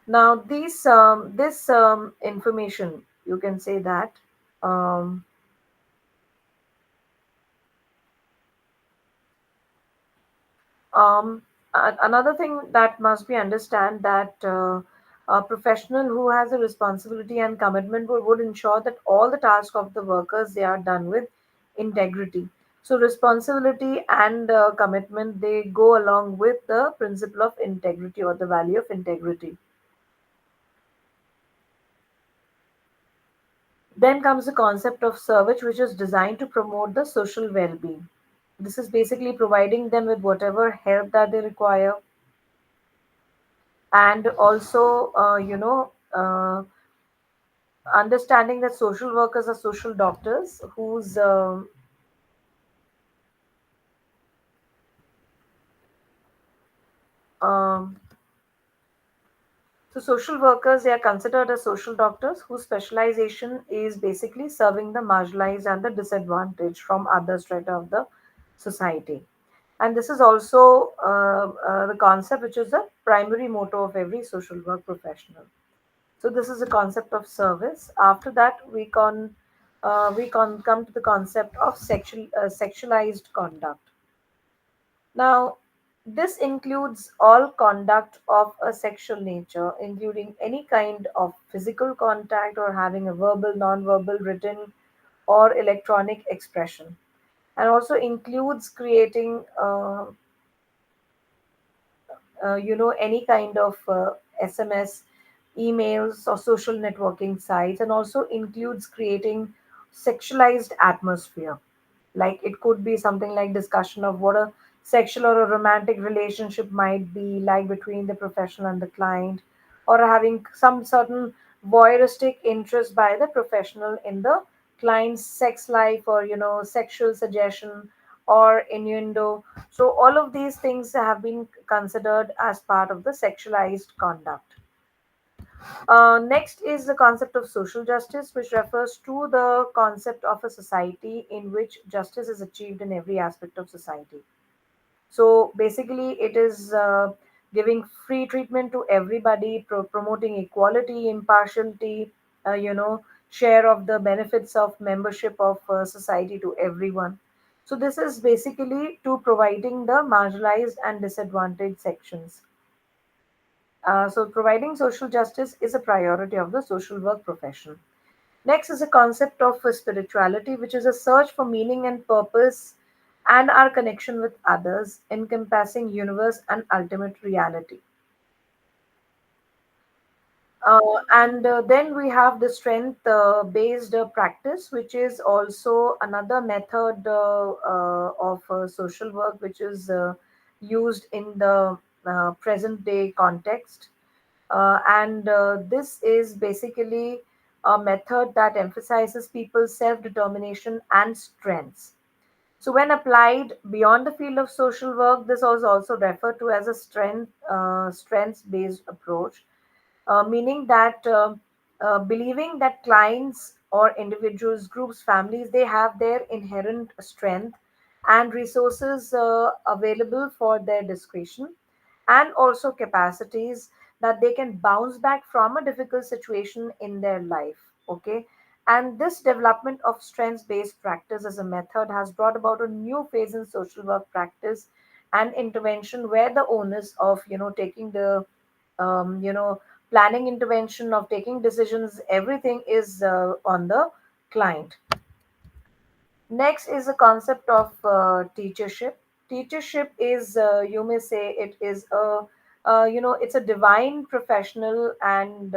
now these this information you can say that um, Um, another thing that must be understand that a professional who has a responsibility and commitment would ensure that all the tasks of the workers they are done with integrity. So responsibility and commitment they go along with the principle of integrity or the value of integrity. Then comes the concept of service, which is designed to promote the social well-being. This is basically providing them with whatever help that they require, and also understanding that social workers are social doctors whose um, so social workers they are considered as social doctors whose specialization is basically serving the marginalized and the disadvantaged from other strata of the society. And this is also the concept which is the primary motto of every social work professional. So this is a concept of service. After that, we can come to the concept of sexualized conduct. Now, this includes all conduct of a sexual nature, including any kind of physical contact or having a verbal, non-verbal, written, or electronic expression, and also includes creating any kind of SMS, emails, or social networking sites, and also includes creating sexualized atmosphere. Like it could be something like discussion of what a sexual or a romantic relationship might be like between the professional and the client, or having some certain voyeuristic interest by the professional in the client's sex life, or sexual suggestion or innuendo. So all of these things have been considered as part of the sexualized conduct. Next is the concept of social justice, which refers to the concept of a society in which justice is achieved in every aspect of society. So basically, it is giving free treatment to everybody, promoting equality, impartiality, share of the benefits of membership of society to everyone. So this is basically to providing the marginalized and disadvantaged sections. So providing social justice is a priority of the social work profession. Next is the concept of spirituality, which is a search for meaning and purpose and our connection with others, encompassing universe and ultimate reality. And then we have the strength based practice, which is also another method of social work, which is used in the present day context. And this is basically a method that emphasizes people's self determination and strengths. So, when applied beyond the field of social work, this was also referred to as a strengths based approach, meaning that believing that clients or individuals, groups, families, they have their inherent strength and resources available for their discretion, and also capacities that they can bounce back from a difficult situation in their life. Okay. And this development of strengths based practice as a method has brought about a new phase in social work practice and intervention, where the onus of taking the planning intervention of taking decisions, everything is on the client. Next is the concept of teachership. Teachership is, you may say, it is a it's a divine professional, and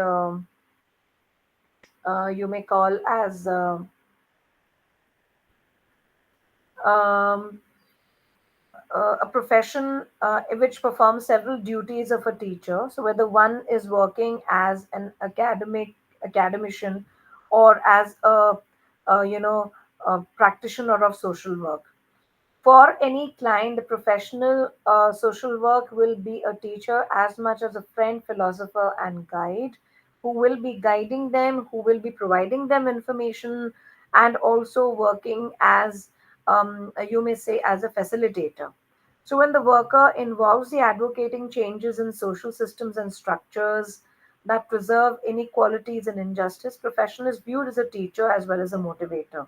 you may call as um, a profession which performs several duties of a teacher. So whether one is working as an academician or as a practitioner of social work. For any client, the professional social work will be a teacher as much as a friend, philosopher, and guide who will be guiding them, who will be providing them information, and also working as, you may say, as a facilitator. So, when the worker involves the advocating changes in social systems and structures that preserve inequalities and injustice, professional is viewed as a teacher as well as a motivator.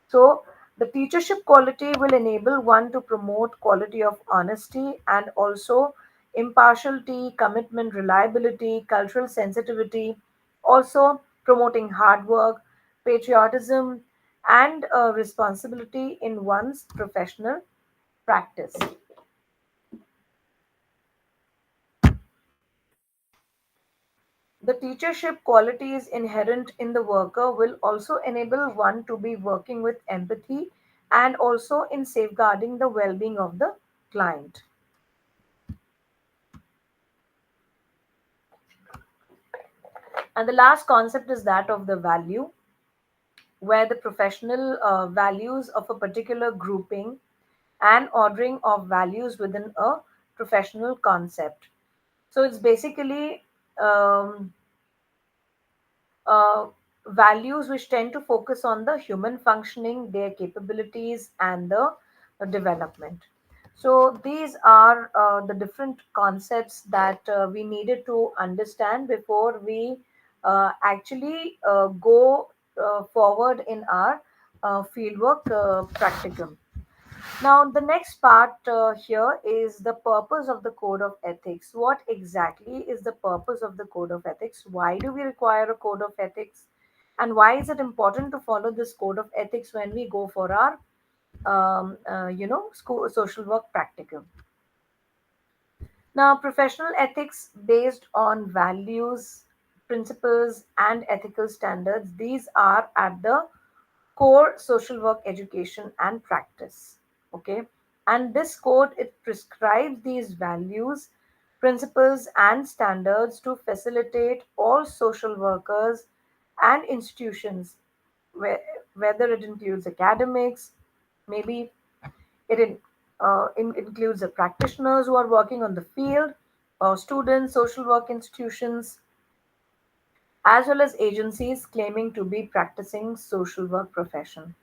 So, the teachership quality will enable one to promote quality of honesty and also impartiality, commitment, reliability, cultural sensitivity, also promoting hard work, patriotism, and responsibility in one's professional practice. The teachership qualities inherent in the worker will also enable one to be working with empathy and also in safeguarding the well being of the client. And the last concept is that of the value, where the professional values of a particular grouping and ordering of values within a professional concept. So it's basically um, uh, values which tend to focus on the human functioning, their capabilities, and the development. So these are the different concepts that we needed to understand before we actually go forward in our fieldwork practicum. Now, the next part here is the purpose of the code of ethics. What exactly is the purpose of the code of ethics? Why do we require a code of ethics? And why is it important to follow this code of ethics when we go for our, school social work practicum? Now, professional ethics based on values, principles, and ethical standards. These are at the core social work education and practice. Okay, and this code it prescribes these values, principles, and standards to facilitate all social workers and institutions, where, whether it includes academics, maybe it includes the practitioners who are working on the field, or students, social work institutions, as well as agencies claiming to be practicing social work profession.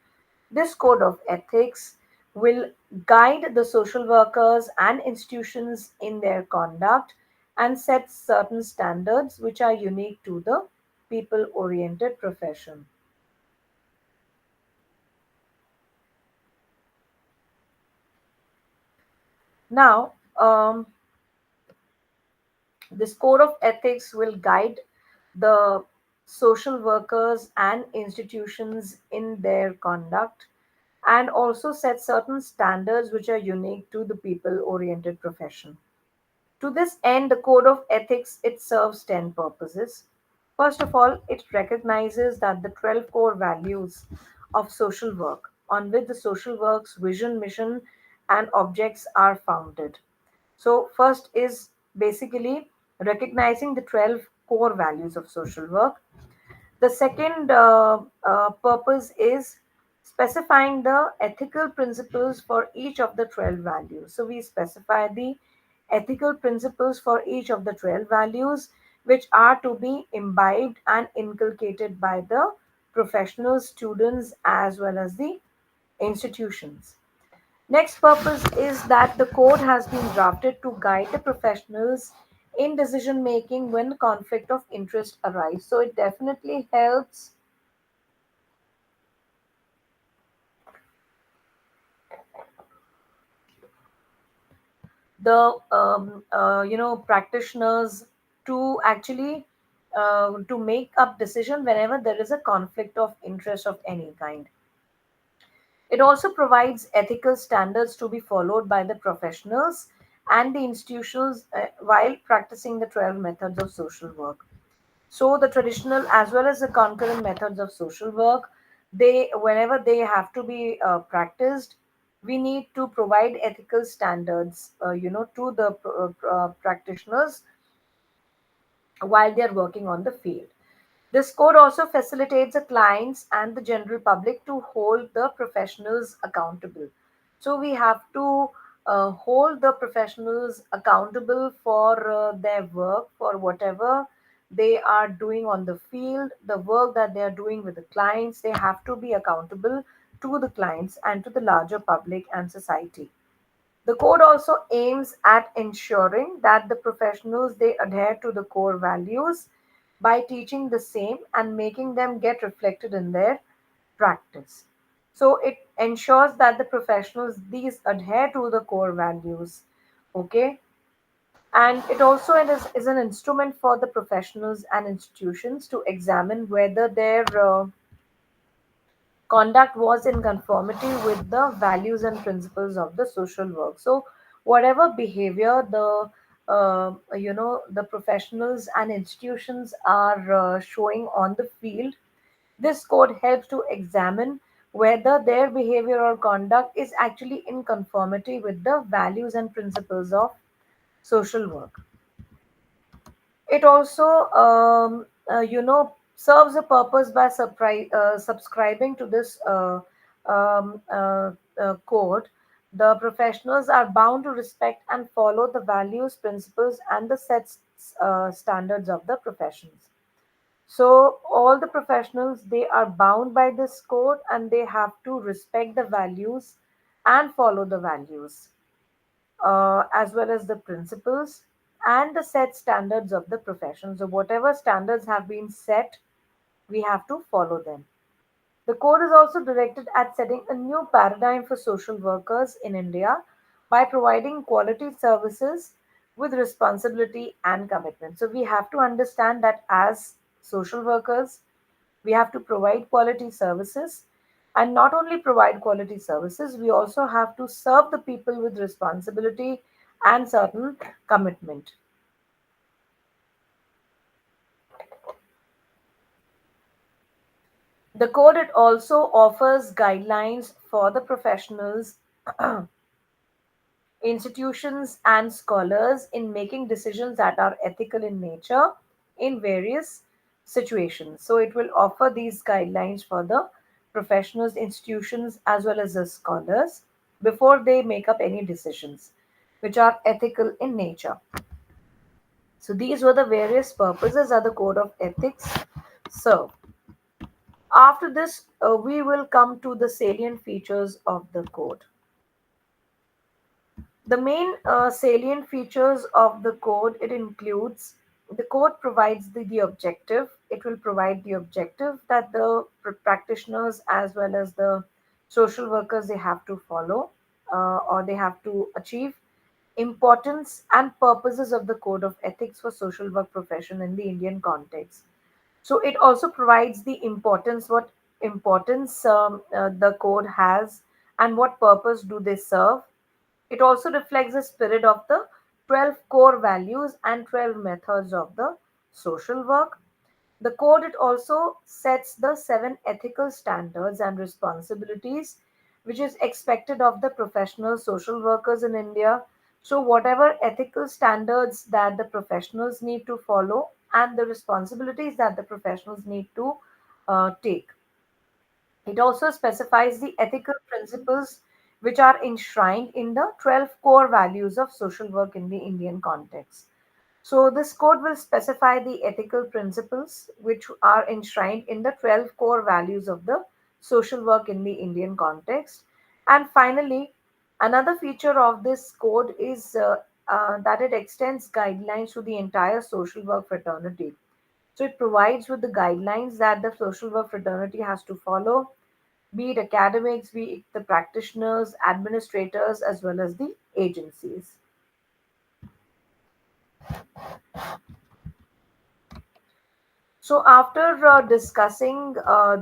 This code of ethics will guide the social workers and institutions in their conduct and set certain standards which are unique to the people oriented profession. Now, this code of ethics will guide the social workers and institutions in their conduct and also set certain standards which are unique to the people oriented profession. To this end, the code of ethics it serves 10 purposes. First of all, it recognizes that the 12 core values of social work on which the social work's vision, mission, and objects are founded. So, first is basically recognizing the 12 core values of social work. The second purpose is specifying the ethical principles for each of the 12 values. So, we specify the ethical principles for each of the 12 values, which are to be imbibed and inculcated by the professional students as well as the institutions. Next purpose is that the code has been drafted to guide the professionals in decision making when conflict of interest arise. So it definitely helps the practitioners to actually to make up decision whenever there is a conflict of interest of any kind. It also provides ethical standards to be followed by the professionals and the institutions while practicing the 12 methods of social work. So the traditional as well as the concurrent methods of social work, they whenever they have to be practiced, We need to provide ethical standards, to the practitioners while they are working on the field. This code also facilitates the clients and the general public to hold the professionals accountable. So we have to hold the professionals accountable for their work, for whatever they are doing on the field, the work that they are doing with the clients. They have to be accountable to the clients and to the larger public and society. The code also aims at ensuring that the professionals they adhere to the core values by teaching the same and making them get reflected in their practice. So it ensures that the professionals these adhere to the core values. Okay, and it also is an instrument for the professionals and institutions to examine whether their conduct was in conformity with the values and principles of the social work. So whatever behavior the professionals and institutions are showing on the field, this code helps to examine whether their behavior or conduct is actually in conformity with the values and principles of social work. It also serves a purpose by subscribing to this code. The professionals are bound to respect and follow the values, principles, and the set standards of the professions. So all the professionals they are bound by this code and they have to respect the values and follow the values, as well as the principles and the set standards of the profession. So, whatever standards have been set, we have to follow them. The code is also directed at setting a new paradigm for social workers in India by providing quality services with responsibility and commitment. So, we have to understand that as social workers, we have to provide quality services, and not only provide quality services, we also have to serve the people with responsibility and certain commitment. The code it also offers guidelines for the professionals, institutions, and scholars in making decisions that are ethical in nature in various situations. So, it will offer these guidelines for the professionals, institutions, as well as the scholars before they make up any decisions which are ethical in nature. So, these were the various purposes that the code of ethics serve. After this, we will come to the salient features of the code. The main salient features of the code it includes the code provides the objective. It will provide the objective that the practitioners as well as the social workers they have to follow, or they have to achieve. Importance and purposes of the code of ethics for social work profession in the Indian context. So it also provides the importance, what importance the code has and what purpose do they serve. It also reflects the spirit of the 12 core values and 12 methods of the social work. The code it also sets the 7 ethical standards and responsibilities which is expected of the professional social workers in India. So whatever ethical standards that the professionals need to follow and the responsibilities that the professionals need to take. It also specifies the ethical principles which are enshrined in the 12 core values of social work in the Indian context. So, this code will specify the ethical principles which are enshrined in the 12 core values of the social work in the Indian context. And finally, another feature of this code is that it extends guidelines to the entire social work fraternity. So, it provides with the guidelines that the social work fraternity has to follow, be it academics, be it the practitioners, administrators, as well as the agencies. So, after discussing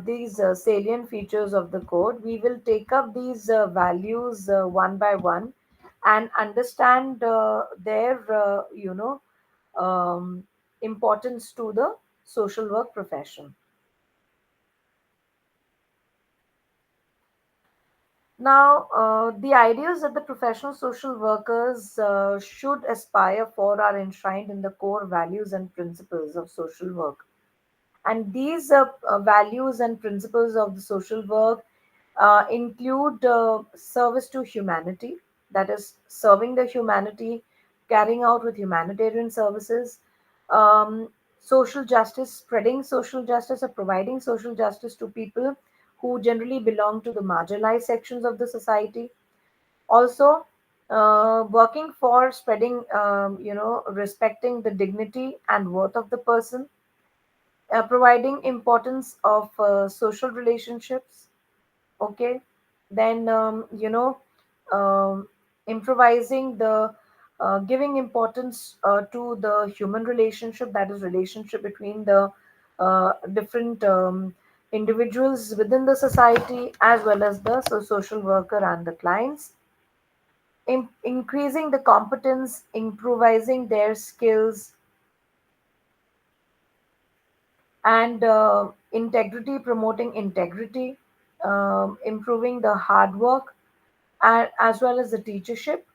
these salient features of the code, we will take up these values one by one and understand their, importance to the social work profession. Now, the ideas that the professional social workers should aspire for are enshrined in the core values and principles of social work. And these values and principles of the social work include service to humanity, that is, serving the humanity, carrying out with humanitarian services, social justice, spreading social justice, or providing social justice to people who generally belong to the marginalized sections of the society. Also, working for spreading, respecting the dignity and worth of the person, providing importance of social relationships. Okay, then improvising the giving importance to the human relationship, that is relationship between the different individuals within the society, as well as the social worker and the clients. Increasing the competence, improvising their skills, and integrity, promoting integrity, improving the hard work, and as well as the teachership,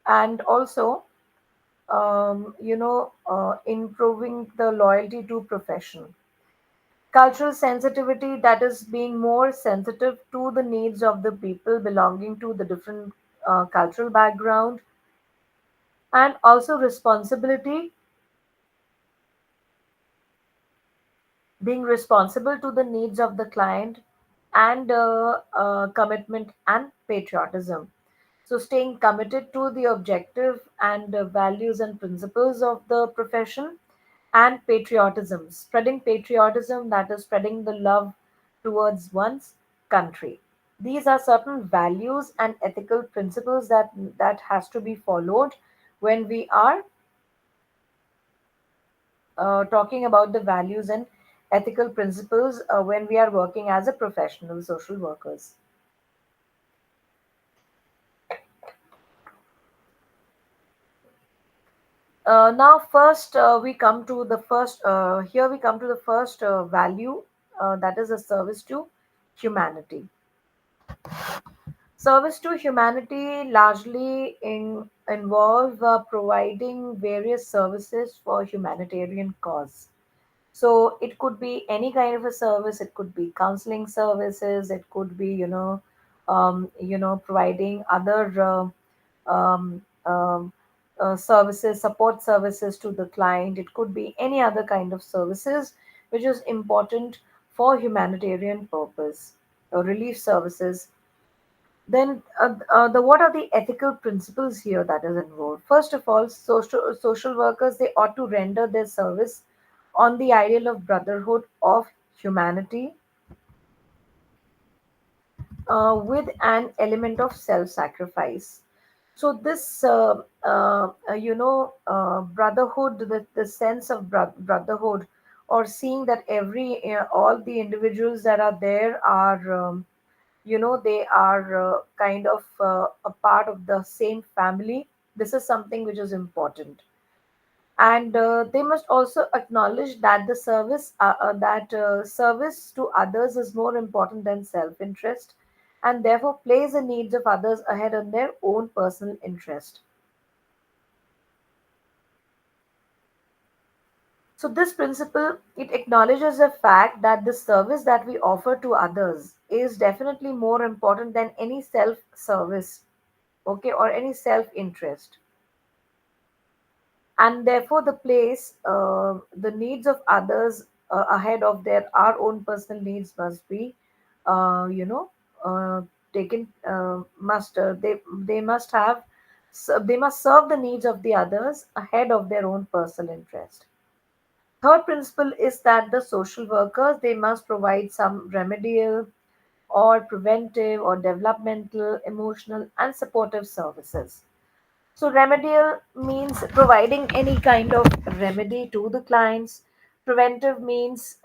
and also improving the loyalty to profession. Cultural sensitivity, that is being more sensitive to the needs of the people belonging to the different cultural background, and also responsibility, being responsible to the needs of the client, and commitment and patriotism. So, staying committed to the objective and values and principles of the profession, and patriotism, spreading patriotism, that is, spreading the love towards one's country. These are certain values and ethical principles that has to be followed when we are talking about the values and ethical principles when we are working as a professional social workers. Now, first we come to the first. Here we come to the first value, that is a service to humanity. Service to humanity largely involve providing various services for humanitarian cause. So it could be any kind of a service. It could be counseling services. It could be, providing other services, support services to the client. It could be any other kind of services which is important for humanitarian purpose or relief services. Then, the what are the ethical principles here that is involved? First of all, social workers, they ought to render their service on the ideal of brotherhood of humanity, with an element of self-sacrifice. So this, brotherhood, the sense of brotherhood, or seeing that all the individuals that are there are, they are kind of a part of the same family. This is something which is important, and they must also acknowledge that the service to others is more important than self-interest, and therefore place the needs of others ahead of their own personal interest. So this principle, it acknowledges the fact that the service that we offer to others is definitely more important than any self service, okay, or any self interest, and therefore the place the needs of others ahead of their our own personal needs must be uh, you know taken, must they must have, so they must serve the needs of the others ahead of their own personal interest. Third principle is that the social workers, they must provide some remedial or preventive or developmental, emotional and supportive services. So remedial means providing any kind of remedy to the clients. Preventive means,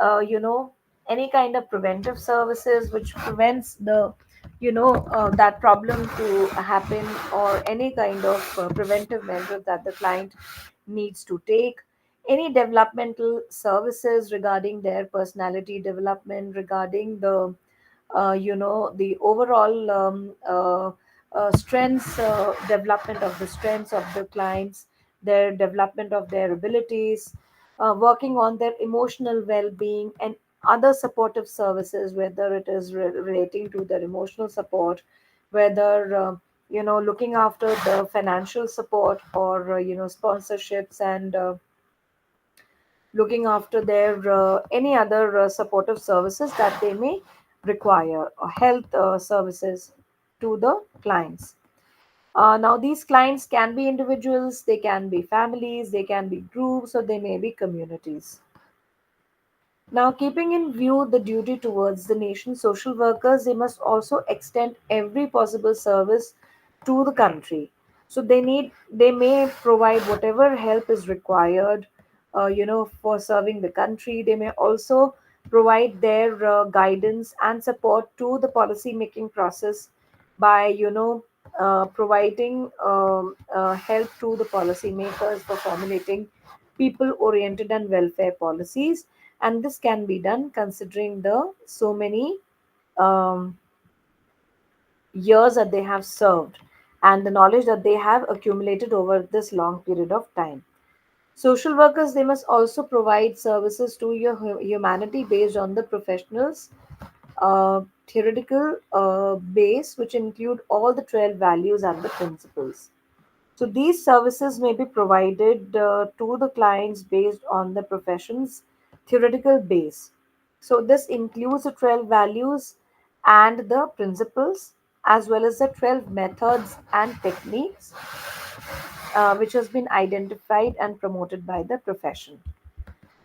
any kind of preventive services which prevents the, that problem to happen, or any kind of preventive measures that the client needs to take. Any developmental services regarding their personality development, regarding the the overall strengths, development of the strengths of the clients, their development of their abilities, working on their emotional well-being and other supportive services, whether it is relating to their emotional support, whether looking after the financial support, or sponsorships, and looking after their any other supportive services that they may require, or health services to the clients. Now, these clients can be individuals, they can be families, they can be groups, or they may be communities. Now, keeping in view the duty towards the nation, social workers, they must also extend every possible service to the country. So they may provide whatever help is required, for serving the country. They may also provide their guidance and support to the policy making process by, providing help to the policymakers for formulating people oriented and welfare policies. And this can be done considering the so many um, years that they have served and the knowledge that they have accumulated over this long period of time. Social workers, they must also provide services to your humanity based on the professionals theoretical base, which include all the 12 values and the principles. So these services may be provided to the clients based on the profession's theoretical base. So this includes the 12 values and the principles, as well as the 12 methods and techniques which has been identified and promoted by the profession.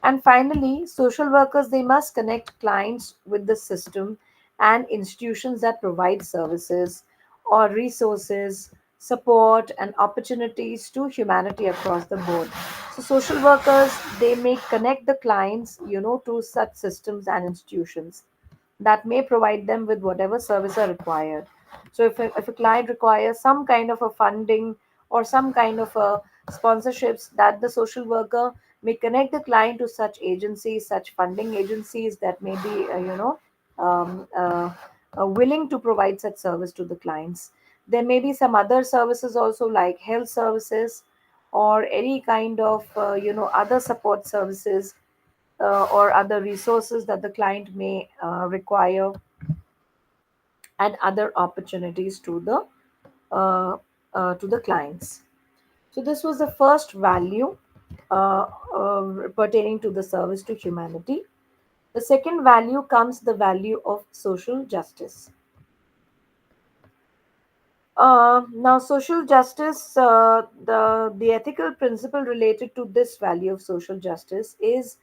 And finally, social workers, they must connect clients with the system and institutions that provide services or resources, support and opportunities to humanity across the board. So social workers, they may connect the clients, to such systems and institutions that may provide them with whatever service are required. So if a client requires some kind of a funding or some kind of a sponsorships, that the social worker may connect the client to such agencies, such funding agencies that may be, willing to provide such service to the clients. There may be some other services also, like health services or any kind of, other support services or other resources that the client may require, and other opportunities uh, to the clients. So this was the first value pertaining to the service to humanity. The second value comes the value of social justice. Now, social justice, the ethical principle related to this value of social justice is,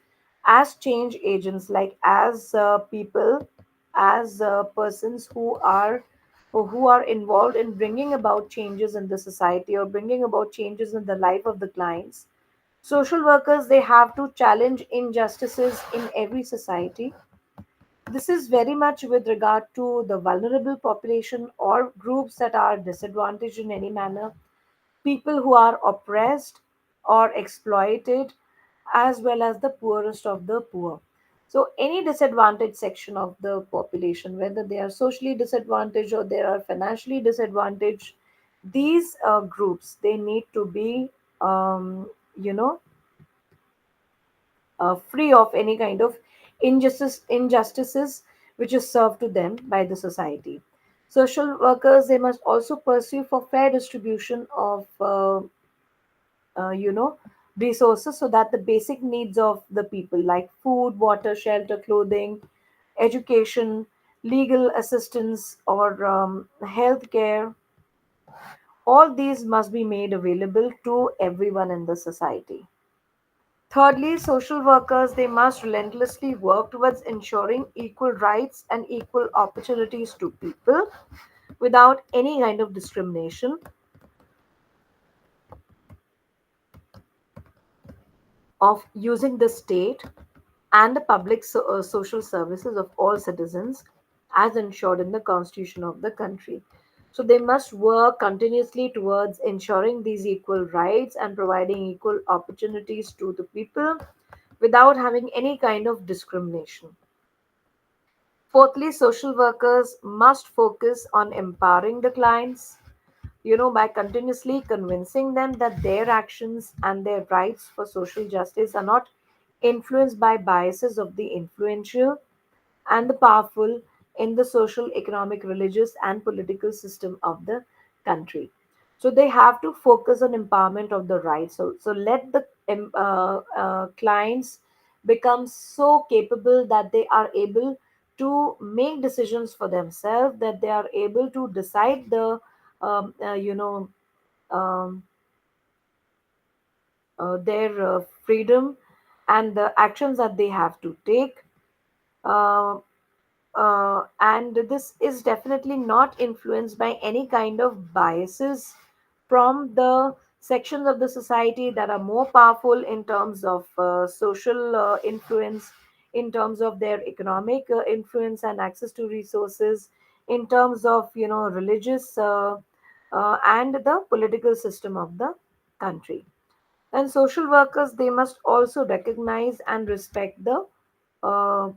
as change agents, like as people, as persons who are involved in bringing about changes in the society or bringing about changes in the life of the clients. Social workers, they have to challenge injustices in every society. This is very much with regard to the vulnerable population or groups that are disadvantaged in any manner, people who are oppressed or exploited, as well as the poorest of the poor. So, any disadvantaged section of the population, whether they are socially disadvantaged or they are financially disadvantaged, these groups, they need to be, um, you know, free of any kind of injustices which is served to them by the society. Social workers, they must also pursue for fair distribution of uh, you know resources, so that the basic needs of the people, like food, water, shelter, clothing, education, legal assistance, or health care, all these must be made available to everyone in the society. Thirdly, social workers, they must relentlessly work towards ensuring equal rights and equal opportunities to people without any kind of discrimination, of using the state and the public social services of all citizens as ensured in the constitution of the country. So they must work continuously towards ensuring these equal rights and providing equal opportunities to the people without having any kind of discrimination. Fourthly, social workers must focus on empowering the clients, by continuously convincing them that their actions and their rights for social justice are not influenced by biases of the influential and the powerful in the social, economic, religious, and political system of the country. So they have to focus on empowerment of the rights. So let the clients become so capable that they are able to make decisions for themselves, that they are able to decide the um, uh, you know um, their freedom and the actions that they have to take. Uh, and this is definitely not influenced by any kind of biases from the sections of the society that are more powerful in terms of social influence, in terms of their economic influence and access to resources, in terms of religious and the political system of the country. And social workers, they must also recognize and respect uh,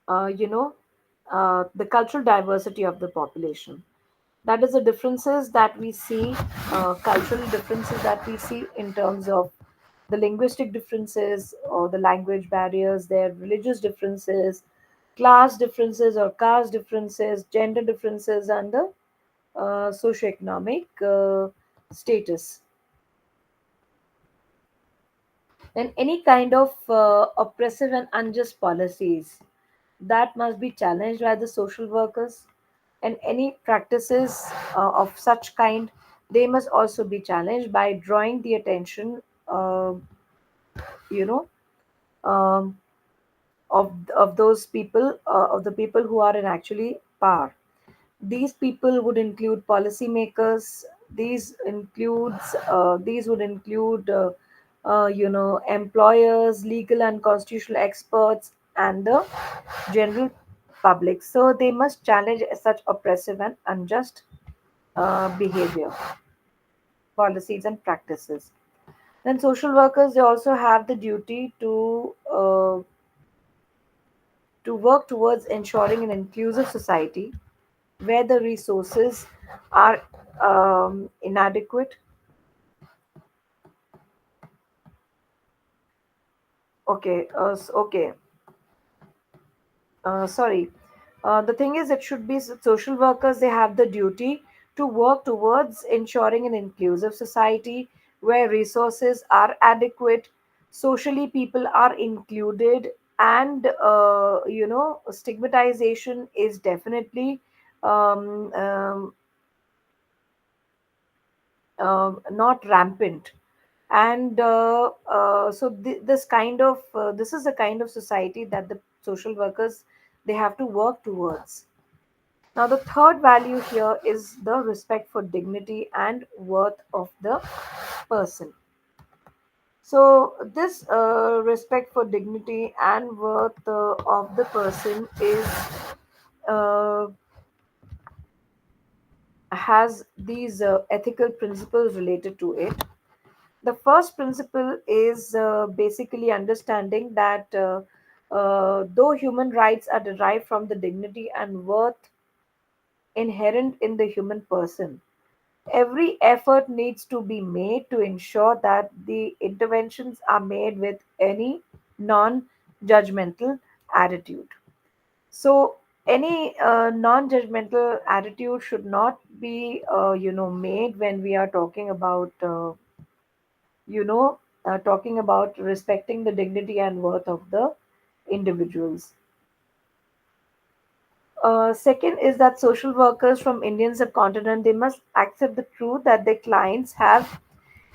uh, you know, the cultural diversity of the population. That is the differences that we see, cultural differences that we see in terms of the linguistic differences or the language barriers, their religious differences, class differences or caste differences, gender differences, and the socioeconomic status. And any kind of oppressive and unjust policies that must be challenged by the social workers, and any practices of such kind, they must also be challenged by drawing the attention you know um, of those people, of the people who are in actually power. These people would include policymakers. These would include employers, legal and constitutional experts, and the general public. So they must challenge such oppressive and unjust behavior, policies, and practices. Then social workers, they also have the duty to work towards ensuring an inclusive society where the resources are inadequate. Okay, okay. Sorry. The thing is, it should be social workers. They have the duty to work towards ensuring an inclusive society where resources are adequate, socially people are included, and stigmatization is definitely um, um, not rampant. And this is the kind of society that the social workers, they have to work towards. Now the third value here is the respect for dignity and worth of the person. So this respect for dignity and worth of the person is uh, has these ethical principles related to it. The first principle is basically understanding that though human rights are derived from the dignity and worth inherent in the human person, every effort needs to be made to ensure that the interventions are made with any non judgmental attitude. So, any non judgmental attitude should not be made when we are you know, talking about respecting the dignity and worth of the individuals. Second is that social workers from Indian subcontinent, they must accept the truth that their clients have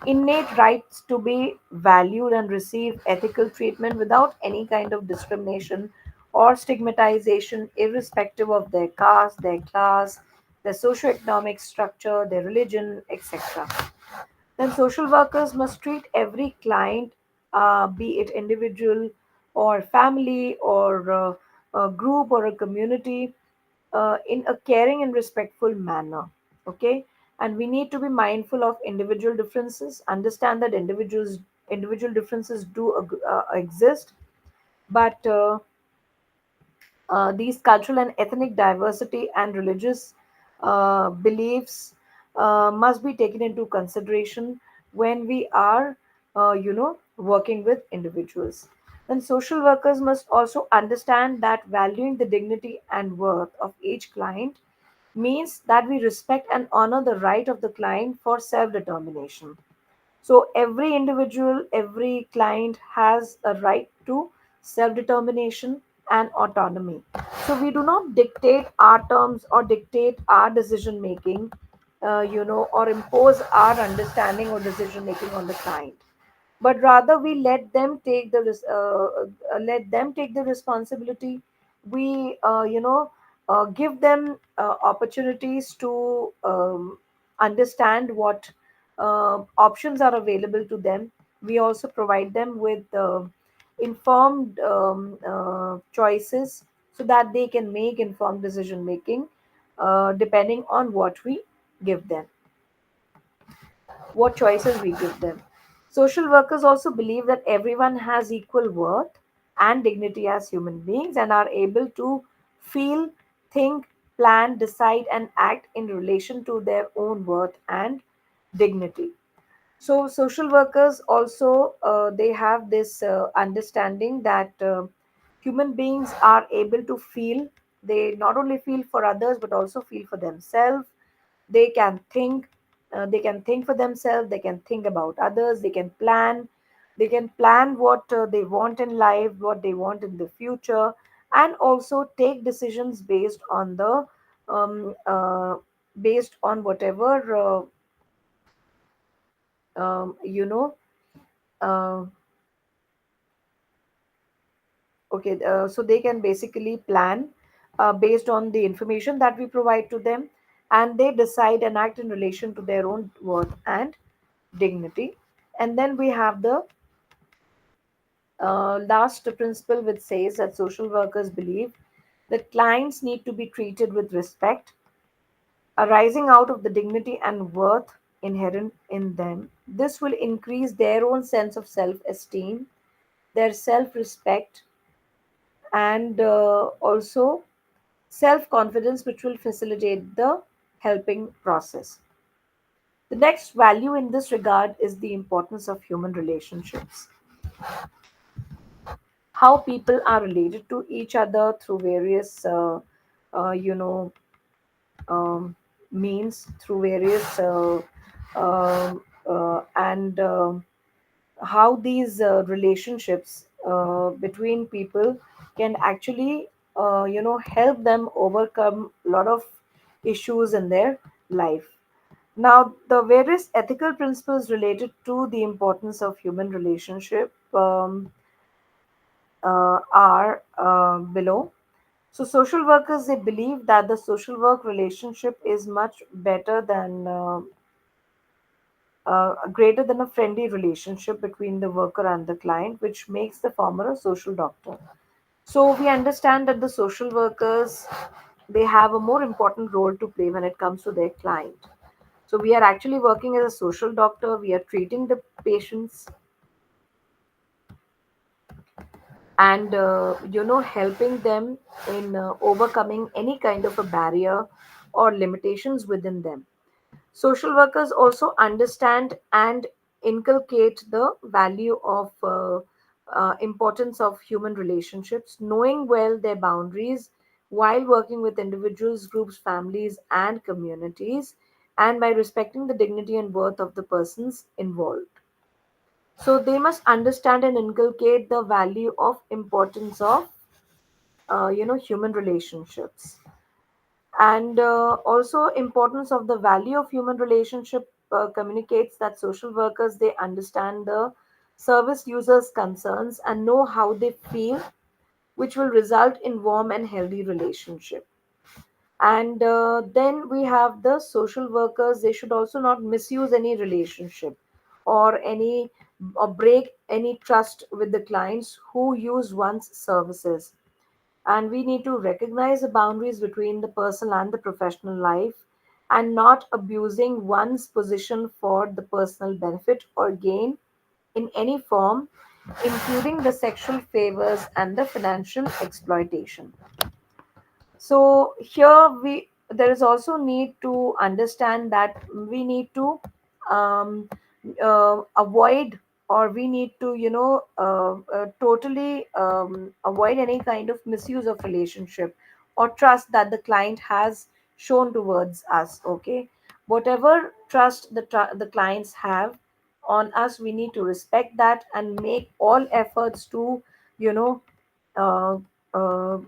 innate rights to be valued and receive ethical treatment without any kind of discrimination or stigmatization, irrespective of their caste, their class, their socioeconomic structure, their religion, etc. Then social workers must treat every client, be it individual or family or a group or a community, in a caring and respectful manner. Okay, and we need to be mindful of individual differences. Understand that individual differences do exist, But these cultural and ethnic diversity and religious beliefs must be taken into consideration when we are, working with individuals. Then social workers must also understand that valuing the dignity and worth of each client means that we respect and honor the right of the client for self determination. So every individual, every client has a right to self determination and autonomy. So we do not dictate our terms or dictate our decision making, or impose our understanding or decision making on the client, but rather we let them take the responsibility. We give them opportunities to understand what options are available to them. We also provide them with informed choices so that they can make informed decision making depending on give them what choices we give them. Social workers also believe that everyone has equal worth and dignity as human beings and are able to feel, think, plan, decide, and act in relation to their own worth and dignity. So social workers also they have this understanding that human beings are able to feel. They not only feel for others but also feel for themselves. They can think. They can think for themselves. They can think about others. They can plan. They can plan what they want in life, what they want in the future, and also take decisions um, uh, based on whatever um, you know uh, okay, so they can basically plan based on the information that we provide to them, and they decide and act in relation to their own worth and dignity. And then we have the last principle, which says that social workers believe that clients need to be treated with respect arising out of the dignity and worth inherent in them. This will increase their own sense of self esteem, their self respect, and also self confidence, which will facilitate the helping process. The next value in this regard is the importance of human relationships. How people are related to each other through various, uh, you know, um, means, through various, and how these relationships between people can actually help them overcome a lot of issues in their life. Now the various ethical principles related to the importance of human relationship are below. So social workers, they believe that the social work relationship is much better than greater than a friendly relationship between the worker and the client, which makes the former a social doctor. So we understand that the social workers, they have a more important role to play when it comes to their client. So we are actually working as a social doctor. We are treating the patients and helping them in overcoming any kind of a barrier or limitations within them. Social workers also understand and inculcate the value of importance of human relationships, knowing well their boundaries while working with individuals, groups, families, and communities, and by respecting the dignity and worth of the persons involved. So they must understand and inculcate the value of importance of human relationships, and also importance of the value of human relationship communicates that social workers, they understand the service users concerns and know how they feel, which will result in warm and healthy relationship. And then we have the social workers, they should also not misuse any relationship or any or break any trust with the clients who use one's services. And we need to recognize the boundaries between the personal and the professional life and not abusing one's position for the personal benefit or gain in any form, including the sexual favors and the financial exploitation. So here we there is also need to understand that we need to um, avoid, or we need to totally avoid any kind of misuse of relationship or trust that the client has shown towards us. Okay, whatever trust the clients have on us, we need to respect that and make all efforts to you know uh, uh,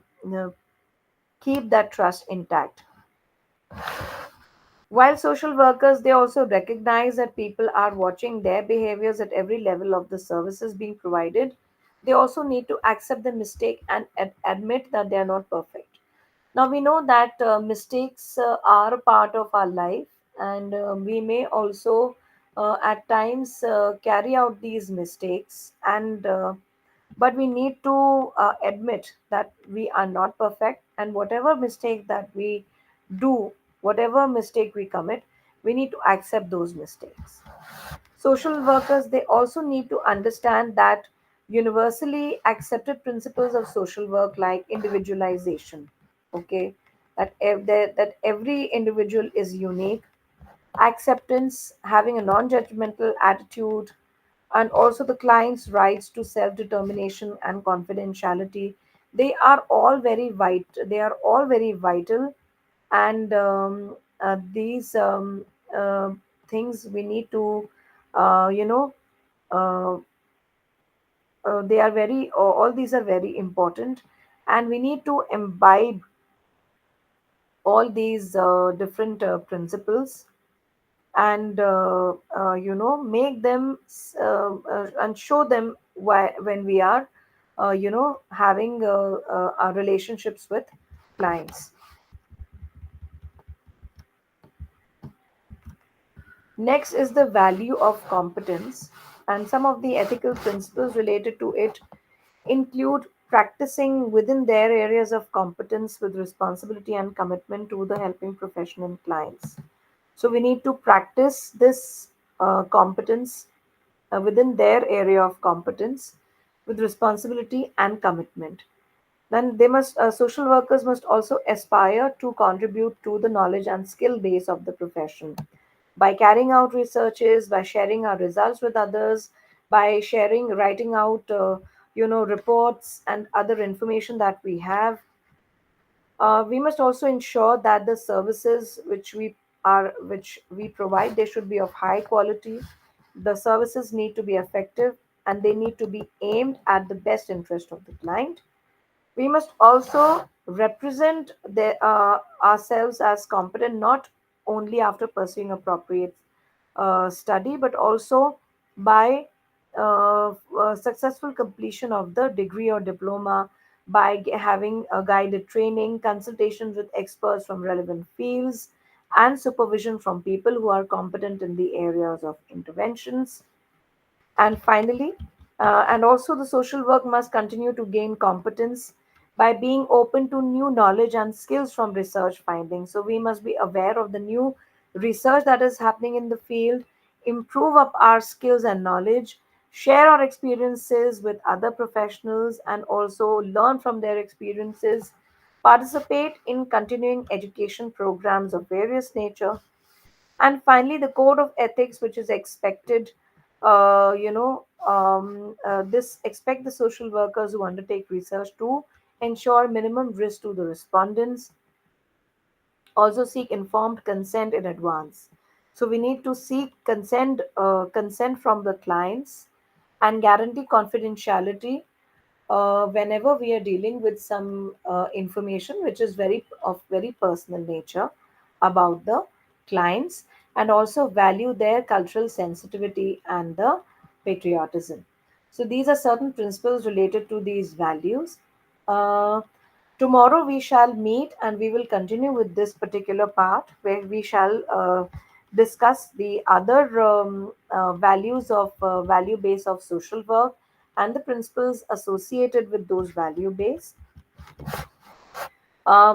keep that trust intact. While social workers, they also recognize that people are watching their behaviors at every level of the services being provided. They also need to accept the mistake and admit that they are not perfect. Now we know that mistakes are a part of our life, and we may also at times carry out these mistakes, and but we need to admit that we are not perfect, and whatever mistake that we do, whatever mistake we commit, we need to accept those mistakes. Social workers, they also need to understand that universally accepted principles of social work like individualization, okay, that every individual is unique, acceptance, having a non-judgmental attitude, and also the client's rights to self-determination and confidentiality, they are all very vital. And these uh, things we need to uh, you know uh, they are very all these are very important, and we need to imbibe all these different principles, and make them and show them why, when we are having our relationships with clients. Next is the value of competence, and some of the ethical principles related to it include practicing within their areas of competence with responsibility and commitment to the helping profession and clients. So we need to practice this competence within their area of competence with responsibility and commitment. Then social workers must also aspire to contribute to the knowledge and skill base of the profession by carrying out researches, by sharing our results with others, by writing out, reports and other information that we have. We must also ensure that the services which we provide, they should be of high quality. The services need to be effective, and they need to be aimed at the best interest of the client. We must also represent ourselves as competent not only after pursuing appropriate study, but also by successful completion of the degree or diploma, by having a guided training, consultations with experts from relevant fields, and supervision from people who are competent in the areas of interventions. And finally, and also the social work must continue to gain competence by being open to new knowledge and skills from research findings. So we must be aware of the new research that is happening in the field, improve up our skills and knowledge, share our experiences with other professionals, and also learn from their experiences, participate in continuing education programs of various nature, and finally the code of ethics which is expected, this expect the social workers who undertake research to ensure minimum risk to the respondents, also seek informed consent in advance. So we need to seek consent from the clients and guarantee confidentiality whenever we are dealing with some information which is very personal nature about the clients, and also value their cultural sensitivity and the patriotism. So these are certain principles related to these values. uh, Tomorrow we shall meet and we will continue with this particular part where we shall discuss the other values of value base of social work and the principles associated with those value base.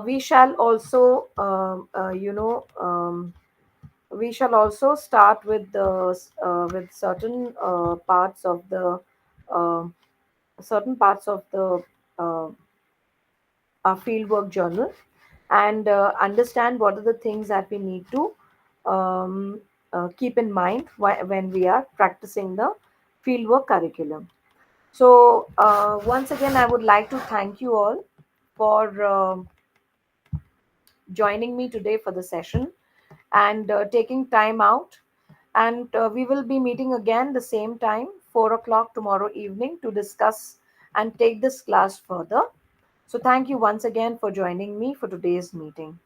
We shall also, we shall also start with the with certain parts of the um certain parts of the uh, our fieldwork journal, and understand what are the things that we need to um, keep in mind when we are practicing the fieldwork curriculum. So, once again, I would like to thank you all for joining me today for the session and taking time out. And we will be meeting again the same time, 4 o'clock tomorrow evening, to discuss and take this class further. So, thank you once again for joining me for today's meeting.